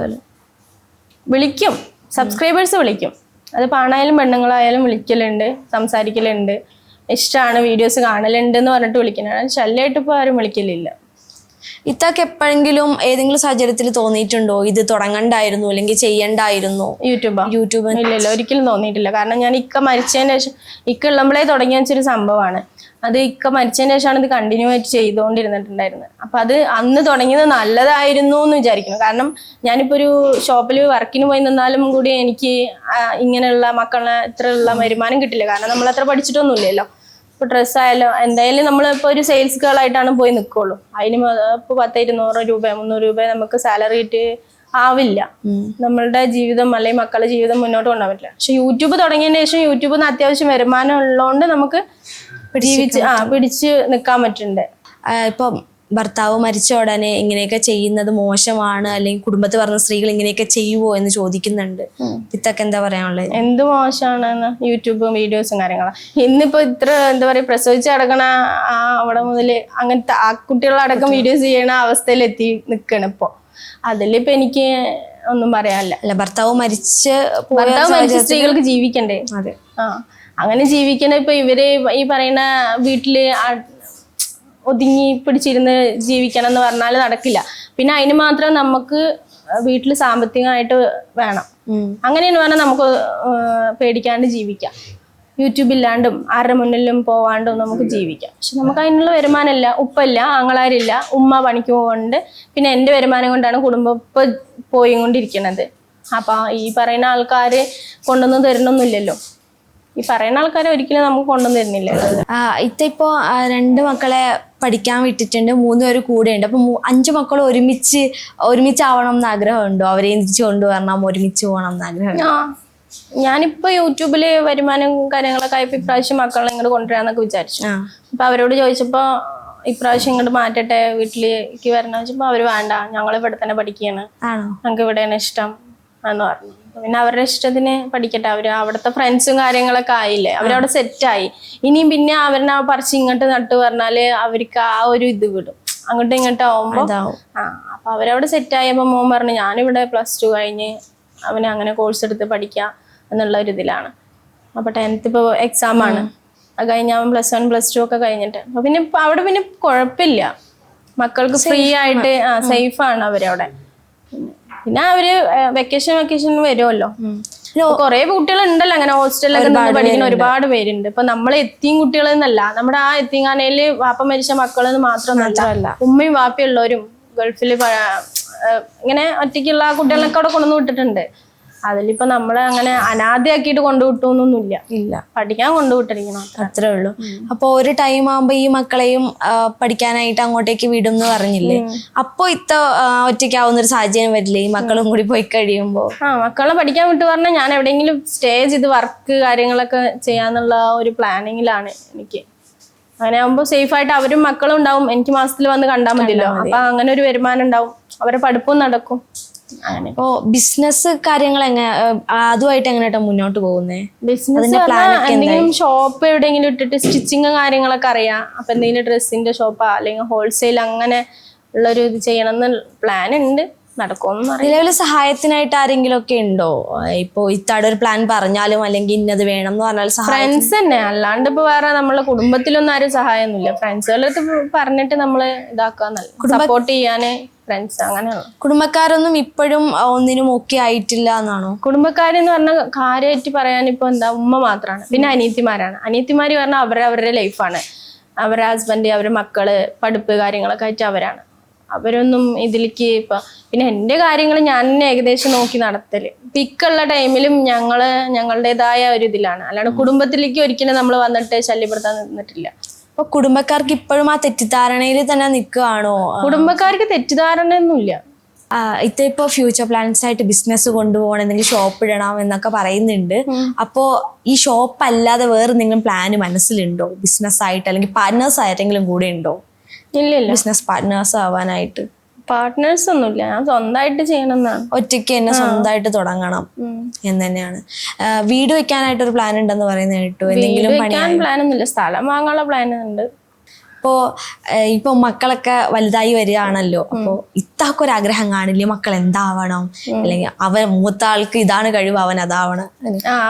വിളിക്കും, സബ്സ്ക്രൈബേഴ്സ് വിളിക്കും. അത് ആണായാലും പെണ്ണുങ്ങളായാലും വിളിക്കലുണ്ട്, സംസാരിക്കലുണ്ട്, ഇഷ്ടമാണ്, വീഡിയോസ് കാണലുണ്ട് എന്ന് പറഞ്ഞിട്ട് വിളിക്കുന്നതാണ്. ശല്യമായിട്ട് ഇപ്പോൾ ആരും വിളിക്കലില്ല. ഇത്താക്ക് എപ്പോഴെങ്കിലും ഏതെങ്കിലും സാഹചര്യത്തിൽ തോന്നിയിട്ടുണ്ടോ ഇത് തുടങ്ങണ്ടായിരുന്നു അല്ലെങ്കിൽ ചെയ്യണ്ടായിരുന്നു യൂട്യൂബ്? ഇല്ലല്ലോ, ഒരിക്കലും തോന്നിയിട്ടില്ല. കാരണം ഞാൻ മരിച്ചതിന് ശേഷം ഉള്ളപ്പോഴേ തുടങ്ങി വെച്ചൊരു സംഭവമാണ്. അത് മരിച്ചതിന് ശേഷമാണ് ഇത് കണ്ടിന്യൂ ആയിട്ട് ചെയ്തുകൊണ്ടിരുന്നിട്ടുണ്ടായിരുന്നത്. അപ്പൊ അത് അന്ന് തുടങ്ങിയത് നല്ലതായിരുന്നു എന്ന് വിചാരിക്കുന്നു. കാരണം ഞാനിപ്പോ ഒരു ഷോപ്പിൽ വർക്കിന് പോയി നിന്നാലും കൂടി എനിക്ക് ഇങ്ങനെയുള്ള മക്കളെ ഇത്രയുള്ള വരുമാനം കിട്ടില്ല. കാരണം നമ്മൾ അത്ര പഠിച്ചിട്ടൊന്നുമില്ലല്ലോ. ഇപ്പൊ ഡ്രസ്സായാലും എന്തായാലും നമ്മളിപ്പോ ഒരു സെയിൽസ് ഗേൾ ആയിട്ടാണ് പോയി നിൽക്കുള്ളൂ. അതിന് ഇപ്പൊ 10-200 രൂപ 300 രൂപ നമുക്ക് സാലറി ആയിട്ട് ആവില്ല. നമ്മളുടെ ജീവിതം അല്ലെങ്കിൽ മക്കളുടെ ജീവിതം മുന്നോട്ട് കൊണ്ടുപോകാൻ പറ്റില്ല. പക്ഷെ യൂട്യൂബ് തുടങ്ങിയതിന് ശേഷം യൂട്യൂബിൽ നിന്ന് അത്യാവശ്യം വരുമാനം ഉള്ളതുകൊണ്ട് നമുക്ക് പിടിച്ച് നിൽക്കാൻ പറ്റുന്നുണ്ട്. ഇപ്പം ഭർത്താവ് മരിച്ച ഉടനെ ഇങ്ങനെയൊക്കെ ചെയ്യുന്നത് മോശമാണ്, അല്ലെങ്കിൽ കുടുംബത്തിൽ പറഞ്ഞ സ്ത്രീകൾ ഇങ്ങനെയൊക്കെ ചെയ്യുവോ എന്ന് ചോദിക്കുന്നുണ്ട്. ഇതൊക്കെ എന്താ പറയാനുള്ളത്? എന്ത് മോശമാണെന്ന് യൂട്യൂബും വീഡിയോസും കാര്യങ്ങളും. ഇന്നിപ്പോ ഇത്ര എന്താ പറയാ പ്രസവിച്ച് കിടക്കണ അവിടെ മുതല് അങ്ങനത്തെ ആ കുട്ടികളടക്കം വീഡിയോസ് ചെയ്യണ അവസ്ഥയിലെത്തി നിൽക്കണം ഇപ്പൊ. അതിലിപ്പോ എനിക്ക് ഒന്നും പറയാനില്ല. അല്ല, ഭർത്താവ് മരിച്ച സ്ത്രീകൾക്ക് ജീവിക്കണ്ടേ? അതെ. അങ്ങനെ ജീവിക്കണ ഇപ്പൊ ഇവര് ഈ പറയുന്ന വീട്ടില് ഒതുങ്ങി പിടിച്ചിരുന്ന് ജീവിക്കണം എന്ന് പറഞ്ഞാൽ നടക്കില്ല. പിന്നെ അതിന് മാത്രം നമുക്ക് വീട്ടിൽ സാമ്പത്തികമായിട്ട് വേണം. അങ്ങനെയെന്ന് പറഞ്ഞാൽ നമുക്ക് പേടിക്കാണ്ട് ജീവിക്കാം. യൂട്യൂബ് ഇല്ലാണ്ടും ആരുടെ മുന്നിലും പോവാണ്ടും നമുക്ക് ജീവിക്കാം. പക്ഷെ നമുക്ക് അതിനുള്ള വരുമാനമില്ല, ഉപ്പല്ല, ആങ്ങളാരില്ല, ഉമ്മ പണിക്ക് പോകുന്നുണ്ട്. പിന്നെ എൻ്റെ വരുമാനം കൊണ്ടാണ് കുടുംബം ഇപ്പൊ പോയിക്കൊണ്ടിരിക്കണത്. അപ്പൊ ഈ പറയുന്ന ആൾക്കാര് കൊണ്ടൊന്നും തരണമൊന്നുമില്ലല്ലോ. ഈ പറയുന്ന ആൾക്കാരെ ഒരിക്കലും നമുക്ക് കൊണ്ടൊന്നും തരുന്നില്ല. ഇപ്പൊ 2 മക്കളെ പഠിക്കാൻ വിട്ടിട്ടുണ്ട്, 3 പേര് കൂടെ ഉണ്ട്. അപ്പൊ 5 മക്കൾ ഒരുമിച്ചാവണം എന്ന് ആഗ്രഹമുണ്ടോ? അവരെ തിരിച്ചു കൊണ്ടുവരണം, ഒരുമിച്ച് പോകണം എന്ന് ആഗ്രഹം? ഞാനിപ്പോ യൂട്യൂബില് വരുമാനം കാര്യങ്ങളൊക്കെ ആയപ്പോ ഇപ്രാവശ്യം മക്കളെ ഇങ്ങോട്ട് കൊണ്ടുവരാന്നൊക്കെ വിചാരിച്ചു. അപ്പൊ അവരോട് ചോദിച്ചപ്പോ ഇപ്രാവശ്യം ഇങ്ങോട്ട് മാറ്റട്ടെ, വീട്ടിലേക്ക് വരണം വെച്ചപ്പോ അവര് വേണ്ട, ഞങ്ങൾ ഇവിടെ തന്നെ പഠിക്കുകയാണ്, ഞങ്ങൾക്ക് ഇവിടെയാണ് ഇഷ്ടം എന്ന് പറഞ്ഞു. പിന്നെ അവരുടെ ഇഷ്ടത്തിന് പഠിക്കട്ടെ. അവര് അവിടുത്തെ ഫ്രണ്ട്സും കാര്യങ്ങളൊക്കെ ആയില്ലേ, അവരവിടെ സെറ്റായി. ഇനിയും പിന്നെ അവരെ പറിച്ച് ഇങ്ങോട്ട് നട്ടു പറഞ്ഞാല് അവർക്ക് ആ ഒരു ഇത് വിടും, അങ്ങോട്ടും ഇങ്ങോട്ടും ആവുമ്പോ. അപ്പൊ അവരവിടെ സെറ്റായപ്പോ മോൻ പറഞ്ഞു ഞാനിവിടെ +2 കഴിഞ്ഞ് അവന് അങ്ങനെ കോഴ്സ് എടുത്ത് പഠിക്കാം എന്നുള്ള ഒരു ഇതിലാണ്. അപ്പൊ 10th ഇപ്പൊ എക്സാം ആണ്, അത് കഴിഞ്ഞ് അവൻ +1 +2 ഒക്കെ കഴിഞ്ഞിട്ട്. അപ്പൊ പിന്നെ അവിടെ പിന്നെ കുഴപ്പമില്ല, മക്കൾക്ക് ഫ്രീ ആയിട്ട് സേഫാണ് അവരവിടെ. പിന്നെ അവര് വെക്കേഷൻ വരുമല്ലോ. കുറെ കുട്ടികൾ ഉണ്ടല്ലോ അങ്ങനെ ഹോസ്റ്റലിലൊക്കെ നിന്ന് പഠിക്കുന്ന ഒരുപാട് പേരുണ്ട്. ഇപ്പൊ നമ്മളെ എത്തിയും കുട്ടികൾ എന്നല്ല, നമ്മുടെ ആ എത്തിങ്ങാനയില് വാപ്പ മരിച്ച മക്കളെന്ന് മാത്രമല്ല, ഉമ്മയും വാപ്പയും ഉള്ളവരും ഗൾഫിൽ ഇങ്ങനെ ഒറ്റയ്ക്കുള്ള കുട്ടികളൊക്കെ അവിടെ കൊണ്ടുവന്ന് വിട്ടിട്ടുണ്ട്. അതിലിപ്പോ നമ്മളെ അങ്ങനെ അനാഥയാക്കിയിട്ട് കൊണ്ടുവിട്ടൊന്നുമില്ല, പഠിക്കാൻ കൊണ്ടുവിട്ടിരിക്കണം, അത്രേ ഉള്ളൂ. അപ്പൊ ഒരു ടൈം ആകുമ്പോ ഈ മക്കളെയും പഠിക്കാനായിട്ട് അങ്ങോട്ടേക്ക് വിടും എന്ന് പറഞ്ഞില്ലേ, അപ്പൊ ഒറ്റയ്ക്കാവുന്ന ഒരു സാഹചര്യം വരില്ലേ ഈ മക്കളും കൂടി പോയി കഴിയുമ്പോ? മക്കളെ പഠിക്കാൻ വിട്ടു പറഞ്ഞാൽ ഞാൻ എവിടെയെങ്കിലും സ്റ്റേ ചെയ്ത് വർക്ക് കാര്യങ്ങളൊക്കെ ചെയ്യാന്നുള്ള ഒരു പ്ലാനിങ്ങിലാണ് എനിക്ക്. അങ്ങനെ ആകുമ്പോൾ സേഫ് ആയിട്ട് അവരും മക്കളും ഉണ്ടാവും, എനിക്ക് മാസത്തിൽ വന്ന് കണ്ടാൽ മതിയല്ലോ. അപ്പൊ അങ്ങനെ ഒരു വരുമാനം ഉണ്ടാവും, അവരുടെ പഠിപ്പും നടക്കും. ഇപ്പോ ബിസിനസ് കാര്യങ്ങൾ അതുമായിട്ട് എങ്ങനെയാ മുന്നോട്ട് പോകുന്നേ? ബിസിനസ് എന്തെങ്കിലും ഷോപ്പ് എവിടെയെങ്കിലും ഇട്ടിട്ട് സ്റ്റിച്ചിങ് കാര്യങ്ങളൊക്കെ അറിയാം. അപ്പൊ എന്തെങ്കിലും ഡ്രസ്സിന്റെ ഷോപ്പാ അല്ലെങ്കിൽ ഹോൾസെയിൽ അങ്ങനെ ഉള്ളൊരു ഇത് ചെയ്യണം എന്ന് പ്ലാൻ ഉണ്ട്. നടക്കുമെന്ന് നിലവിൽ സഹായത്തിനായിട്ട് ആരെങ്കിലും ഒക്കെ ഉണ്ടോ? ഇപ്പൊ ഒരു പ്ലാൻ പറഞ്ഞാലും അല്ലെങ്കിൽ ഇന്നത് വേണം എന്ന് പറഞ്ഞാൽ ഫ്രണ്ട്സ് തന്നെ, അല്ലാണ്ട് ഇപ്പൊ വേറെ നമ്മളെ കുടുംബത്തിലൊന്നും ആരും സഹായമൊന്നുമില്ല. ഫ്രണ്ട്സുകളുടെ അടുത്ത് പറഞ്ഞിട്ട് നമ്മള് ഇതാക്കാന്നല്ല, സപ്പോർട്ട് ചെയ്യാന് ഫ്രണ്ട്സ് അങ്ങനെയുള്ള. കുടുംബക്കാരൊന്നും ഇപ്പോഴും ഒന്നിനും ഒക്കെ ആയിട്ടില്ല എന്നാണോ? കുടുംബക്കാരെന്ന് പറഞ്ഞാൽ കാര്യമായിട്ട് പറയാൻ ഇപ്പൊ എന്താ, ഉമ്മ മാത്രമാണ്. പിന്നെ അനിയത്തിമാരാണ്. അനിയത്തിമാര് പറഞ്ഞാൽ അവരുടെ ലൈഫാണ്, അവരുടെ ഹസ്ബൻഡ്, അവരുടെ മക്കള്, പഠിപ്പ് കാര്യങ്ങളൊക്കെ ആയിട്ട് അവരാണ്. അവരൊന്നും ഇതിലേക്ക് പിന്നെ എൻ്റെ കാര്യങ്ങൾ ഞാൻ ഏകദേശം നോക്കി നടത്തല്. പിക്കുള്ള ടൈമിലും ഞങ്ങളുടേതായ ഒരു ഇതിലാണ്, അല്ലാണ്ട് കുടുംബത്തിലേക്ക് ഒരിക്കലും നമ്മൾ വന്നിട്ട് ശല്യപ്പെടുത്താൻ നിന്നിട്ടില്ല. അപ്പൊ കുടുംബക്കാർക്ക് ഇപ്പോഴും ആ തെറ്റിദ്ധാരണയിൽ തന്നെ നിൽക്കുകയാണോ? കുടുംബക്കാർക്ക് തെറ്റിദ്ധാരണയൊന്നുമില്ല. ഇപ്പൊ ഫ്യൂച്ചർ പ്ലാൻസ് ആയിട്ട് ബിസിനസ് കൊണ്ടുപോകണം, എന്തെങ്കിലും ഷോപ്പ് ഇടണം എന്നൊക്കെ പറയുന്നുണ്ട്. അപ്പോ ഈ ഷോപ്പ് അല്ലാതെ വേറെ എന്തെങ്കിലും പ്ലാന് മനസ്സിലുണ്ടോ ബിസിനസ് ആയിട്ട്, അല്ലെങ്കിൽ പാർട്ട്നേഴ്സ് ആയിട്ടെങ്കിലും കൂടെ ഉണ്ടോ? ഇല്ല, ബിസിനസ് പാർട്ട്നേഴ്സ് ആവാനായിട്ട് പാർട്ട്നേഴ്സ് ഒന്നുമില്ല, ഞാൻ സ്വന്തമായിട്ട് ചെയ്യണമെന്നാണ്. ഒറ്റയ്ക്ക് തന്നെ സ്വന്തമായിട്ട് തുടങ്ങണം എന്ന് തന്നെയാണ്. വീട് വെക്കാനായിട്ട് ഒരു പ്ലാൻ ഉണ്ടെന്ന് പറയുന്നത് കേട്ടു. എന്തെങ്കിലും പ്ലാൻ ഒന്നുമില്ല, സ്ഥലം വാങ്ങാനുള്ള പ്ലാൻ ഉണ്ട്. ഇപ്പൊ മക്കളൊക്കെ വലുതായി വരികയാണല്ലോ, അപ്പൊ ഇത്താക്കൊരാഗ്രഹം കാണില്ലേ മക്കൾ എന്താവണം, അല്ലെങ്കിൽ മൂത്ത ആൾക്ക് ഇതാണ് കഴിവ്, അവൻ അതാവണം.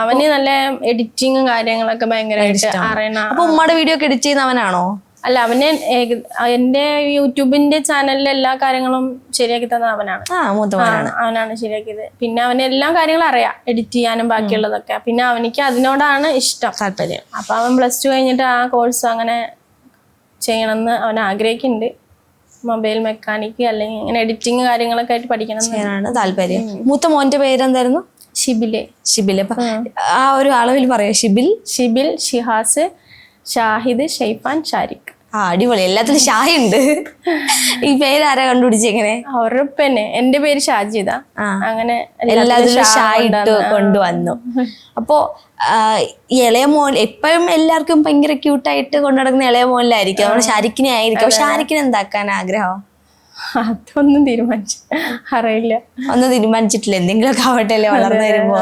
അവന് നല്ല എഡിറ്റിങ്ങും കാര്യങ്ങളൊക്കെ ഭയങ്കരമായിട്ട് അറിയണം. അപ്പൊ ഉമ്മയുടെ വീഡിയോ ഒക്കെ എഡിറ്റ് ചെയ്യുന്നവനാണോ? അല്ല, അവന് എന്റെ യൂട്യൂബിന്റെ ചാനലിലെ എല്ലാ കാര്യങ്ങളും ശരിയാക്കി തന്നത് അവനാണ്. അവനാണ് ശരിയാക്കിയത്. പിന്നെ അവന് എല്ലാ കാര്യങ്ങളും അറിയാം, എഡിറ്റ് ചെയ്യാനും ബാക്കിയുള്ളതൊക്കെ. പിന്നെ അവനിക്ക് അതിനോടാണ് ഇഷ്ടം, താല്പര്യം. അപ്പൊ അവൻ +2 കഴിഞ്ഞിട്ട് ആ കോഴ്സ് അങ്ങനെ ചെയ്യണമെന്ന് അവൻ ആഗ്രഹിക്കുന്നുണ്ട്. മൊബൈൽ മെക്കാനിക്ക് അല്ലെങ്കിൽ ഇങ്ങനെ എഡിറ്റിങ് കാര്യങ്ങളൊക്കെ ആയിട്ട് പഠിക്കണം എന്നാണ് താല്പര്യം. മൂത്ത മോന്റെ പേരെന്തായിരുന്നു? ഷിബിൽ. അപ്പൊ ആ ഒരു അളവിൽ പറയാം. ഷിബിൽ, ഷിഹാസ്, ഷാഹിദ്, ഷെയ്ഫാൻ, ഷാരിഖ്. അടിപൊളി, എല്ലാത്തിലും ഷായ ഉണ്ട്. ഈ പേരാരാ കണ്ടുപിടിച്ചെങ്ങനെ? ഉറപ്പന്നെ. എന്റെ പേര് ഷാജിദ. അങ്ങനെ എല്ലാത്തിലും ഷായ ഇട്ട് കൊണ്ടുവന്നു. അപ്പോ ഈ ഇളയ മോൻ എപ്പോഴും എല്ലാവർക്കും ഭയങ്കര ക്യൂട്ടായിട്ട് കൊണ്ടു നടക്കുന്ന ഇളയ മോനിലായിരിക്കും, നമ്മുടെ ഷാരിക്കിനെ ആയിരിക്കും. അപ്പൊ ഷാരിക്കിനെ എന്താക്കാൻ ആഗ്രഹം? അതൊന്നും അറിയില്ല. ഒന്നും തീരുമാനിച്ചിട്ടില്ല, എന്തെങ്കിലുമൊക്കെ ആവട്ടെ അല്ലേ വളർന്നു വരുമ്പോ.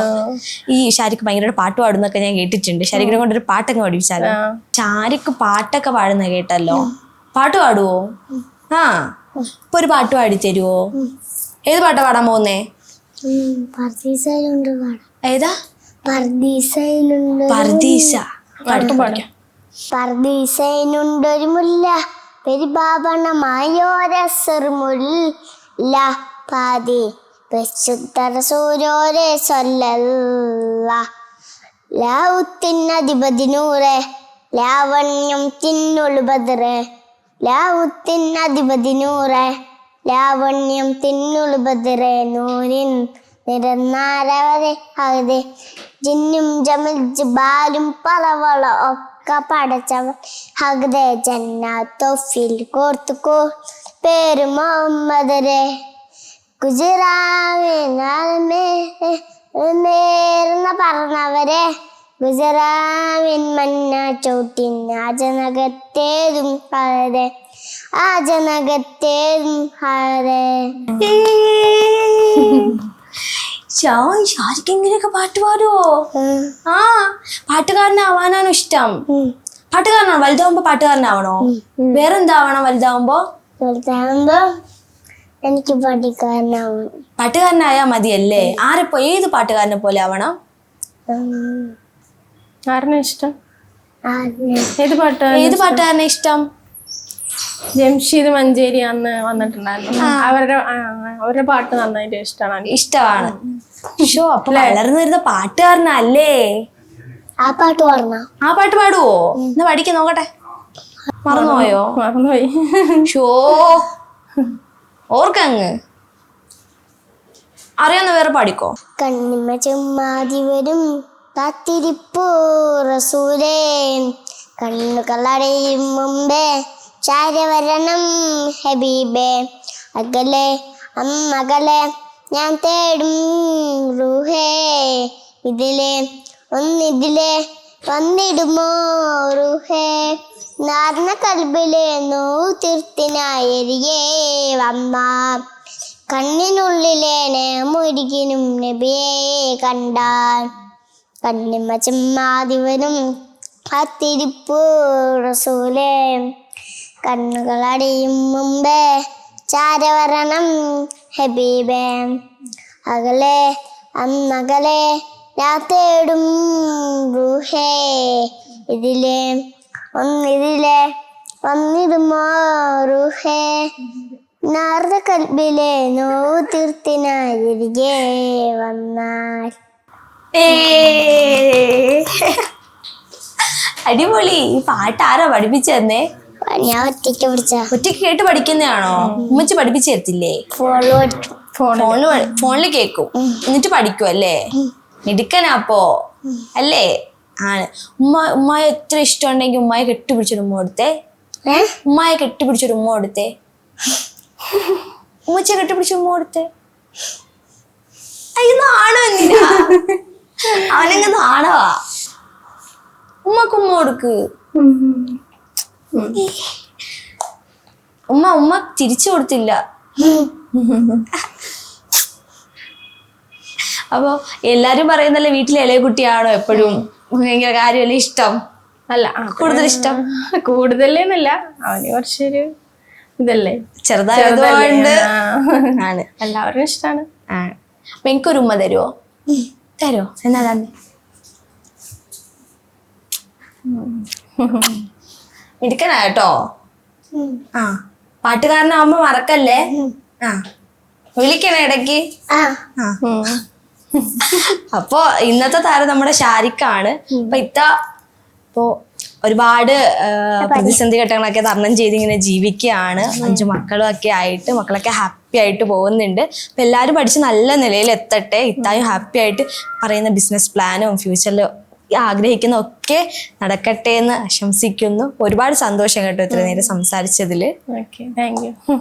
ഈ ഷാരിക്ക് ഭയങ്കര പാട്ട് പാടുന്നൊക്കെ ഞാൻ കേട്ടിട്ടുണ്ട്. ഷാരിക്കിനെ കൊണ്ടൊരു പാട്ടൊക്കെ പഠിപ്പിച്ചാലോ? ഷാരിക്ക് പാട്ടൊക്കെ പാടുന്ന കേട്ടല്ലോ. പാട്ട് പാടുവോ? ആ, ഇപ്പൊ ഒരു പാട്ട് പാടി തരുവോ? ഏത് പാട്ടാ പാടാൻ പോകുന്നേ? ഏതാ? പർദീസ. പർദീസയിലുണ്ടൊരു മുല്ല, പരിപാവനമായോരസർമുല്ല, പാതി പരിശുദ്ധ സൂര്യോരെ ലാവുത്തിനധിപതി നൂറെ, ലാവണ്യം തിന്നുളു ബദറെ, ലാവുത്തിനധിപതി നൂറെ, ലാവണ്യം തിന്നുളു ബദറെ, നൂരിൻ നിരന്നാരവരെ അതെ, ജിന്നും ജമൽ ജിബാലും പലവള ഒക്കെ പടച്ചവൻ ഹഗ്ദേ ജന്നാത്തൊഫിൽ കോർത്തുക്കോ പേര് മുഹമ്മദരെ, ഗുജറാവിനേർന്ന പറഞ്ഞവരെ, ഗുജറാവിൻ മന്ന ചോട്ടിൻ ആജനകത്തേതും ഹരെ, ആജനകത്തേതും ഹരെ. ഷാരിക്ക് ഇങ്ങനെയൊക്കെ പാട്ട് പാടുവോ? ആ, പാട്ടുകാരനാവാനാണോ ഇഷ്ടം? പാട്ടുകാരനാണോ? വലുതാവുമ്പോ പാട്ടുകാരനാവണോ? വേറെന്താവണം വലുതാവുമ്പോ? എനിക്ക് പാട്ടുകാരനാവണം. പാട്ടുകാരനായാ മതിയല്ലേ? ആരെപ്പോ ഏത് പാട്ടുകാരനെ പോലെ ആവണം? ആരെന്നെ ഇഷ്ടം? ഏത് പാട്ടുകാരനെ ഇഷ്ടം? ജംഷീദ് മഞ്ചേരി അന്ന് വന്നിട്ടുണ്ടായിരുന്നു. അവരുടെ പാട്ട് നന്നായിട്ട് ഇഷ്ടമാണ്. ഷോ, അപ്പൊ വളർന്നു വരുന്ന പാട്ടുകാരനല്ലേ? ആ പാട്ട് പാടുവോ? എന്നാ പഠിക്കാൻ നോക്കട്ടെ. മറന്നുപോയി. ഷോ, ഓർക്കങ്ങ് അറിയാവുന്ന വേറെ പാടിക്കോ. കണ്ണിമ ചുമ്മാതി വരും കാത്തിരിപ്പൂ റസൂലേ, കണ്ണുകളടയും മുമ്പേ ചാരവരണം ഹബീബേ, അകലെ അമ്മകലെ ഞാൻ തേടും റൂഹേ, ഇതിലെ വന്നിടുമോ റൂഹേ, നാർന്ന കൽബിലെ നോവ് തീർത്തിനായിരികേ വമ്മ, കണ്ണിനുള്ളിലെ നേമൊരികിനും നബിയെ കണ്ടാൽ, കണ്ണിമ ചുമ്മാതിവനും കാത്തിരിപ്പൂ റസൂലേ, കണ്ണുകളടിയും മുമ്പേ ചാരവരണം ഹബീബേ, അകലെ അന്നകലെ ഞാൻ തേടും റൂഹേ, ഇതിലെ വന്നിടുമോ റൂഹേ, നാർദ കൽബിലെ നോവ് തീർത്തിനായിരികെ വന്നാൽ. അടിപൊളി. ഈ പാട്ട് ആരാ പഠിപ്പിച്ചെന്നേ? ഞാൻ ഒറ്റയ്ക്ക് കേട്ട് പഠിക്കുന്നതാണോ? ഉമ്മച്ചി പഠിപ്പിച്ചു തരത്തില്ലേ? ഫോണില് കേക്കും എന്നിട്ട് പഠിക്കും അല്ലേ? മിടുക്കനാപ്പോ അല്ലേ? ആണ്. ഉമ്മായ എത്ര ഇഷ്ടമുണ്ടെങ്കിൽ ഉമ്മായ കെട്ടിപ്പിടിച്ചൊരു ഉമ്മ കൊടുത്തേ. ഉമ്മായ കെട്ടിപ്പിടിച്ചൊരു ഉമ്മ കൊടുത്തേ. ഉമ്മച്ചിയെ കെട്ടിപ്പിടിച്ച ഉമ്മ കൊടുത്തേ. അയ്യോ, നാണോ എന്തിനാ? അവനങ്ങ് നാണവാ. ഉമ്മക്ക് ഉമ്മ കൊടുക്ക്. ഉമ്മ തിരിച്ചു കൊടുത്തില്ല. അപ്പൊ എല്ലാരും പറയുന്നല്ലേ വീട്ടിലെ ഇളയ കുട്ടിയാണോ എപ്പോഴും ഭയങ്കര കാര്യമല്ലേ ഇഷ്ടം? അല്ല, കൂടുതൽ ഇഷ്ടം കൂടുതലെന്നല്ല, അവന് കുറച്ചൊരു ഇതല്ലേ, ചെറുതായതുകൊണ്ട് ആണ്. എല്ലാവരും ഇഷ്ടമാണ്. അപ്പൊ എനിക്കൊരു ഉമ്മ തരുമോ? എന്നാ തന്നെ. മിടുക്കനാ കേട്ടോ. ആ, പാട്ടുകാരനാവുമ്പോ മറക്കല്ലേ. ആ, വിളിക്കണേ ഇടയ്ക്ക്. അപ്പൊ ഇന്നത്തെ താരം നമ്മുടെ ഷാരിക്കാണ്. അപ്പൊ ഇപ്പോ ഒരുപാട് പ്രതിസന്ധി ഘട്ടങ്ങളൊക്കെ തരണം ചെയ്ത് ഇങ്ങനെ ജീവിക്കുകയാണ്. 5 മക്കളൊക്കെ ഹാപ്പി ആയിട്ട് പോകുന്നുണ്ട്. അപ്പൊ എല്ലാരും പഠിച്ച് നല്ല നിലയിൽ എത്തട്ടെ. ഇത്തായും ഹാപ്പി ആയിട്ട് പറയുന്ന ബിസിനസ് പ്ലാനും ഫ്യൂച്ചറിൽ ആഗ്രഹിക്കുന്ന ഒക്കെ നടക്കട്ടെ എന്ന് ആശംസിക്കുന്നു. ഒരുപാട് സന്തോഷം കേട്ടോ ഇത്ര നേരം സംസാരിച്ചതിൽ. Okay, thank you.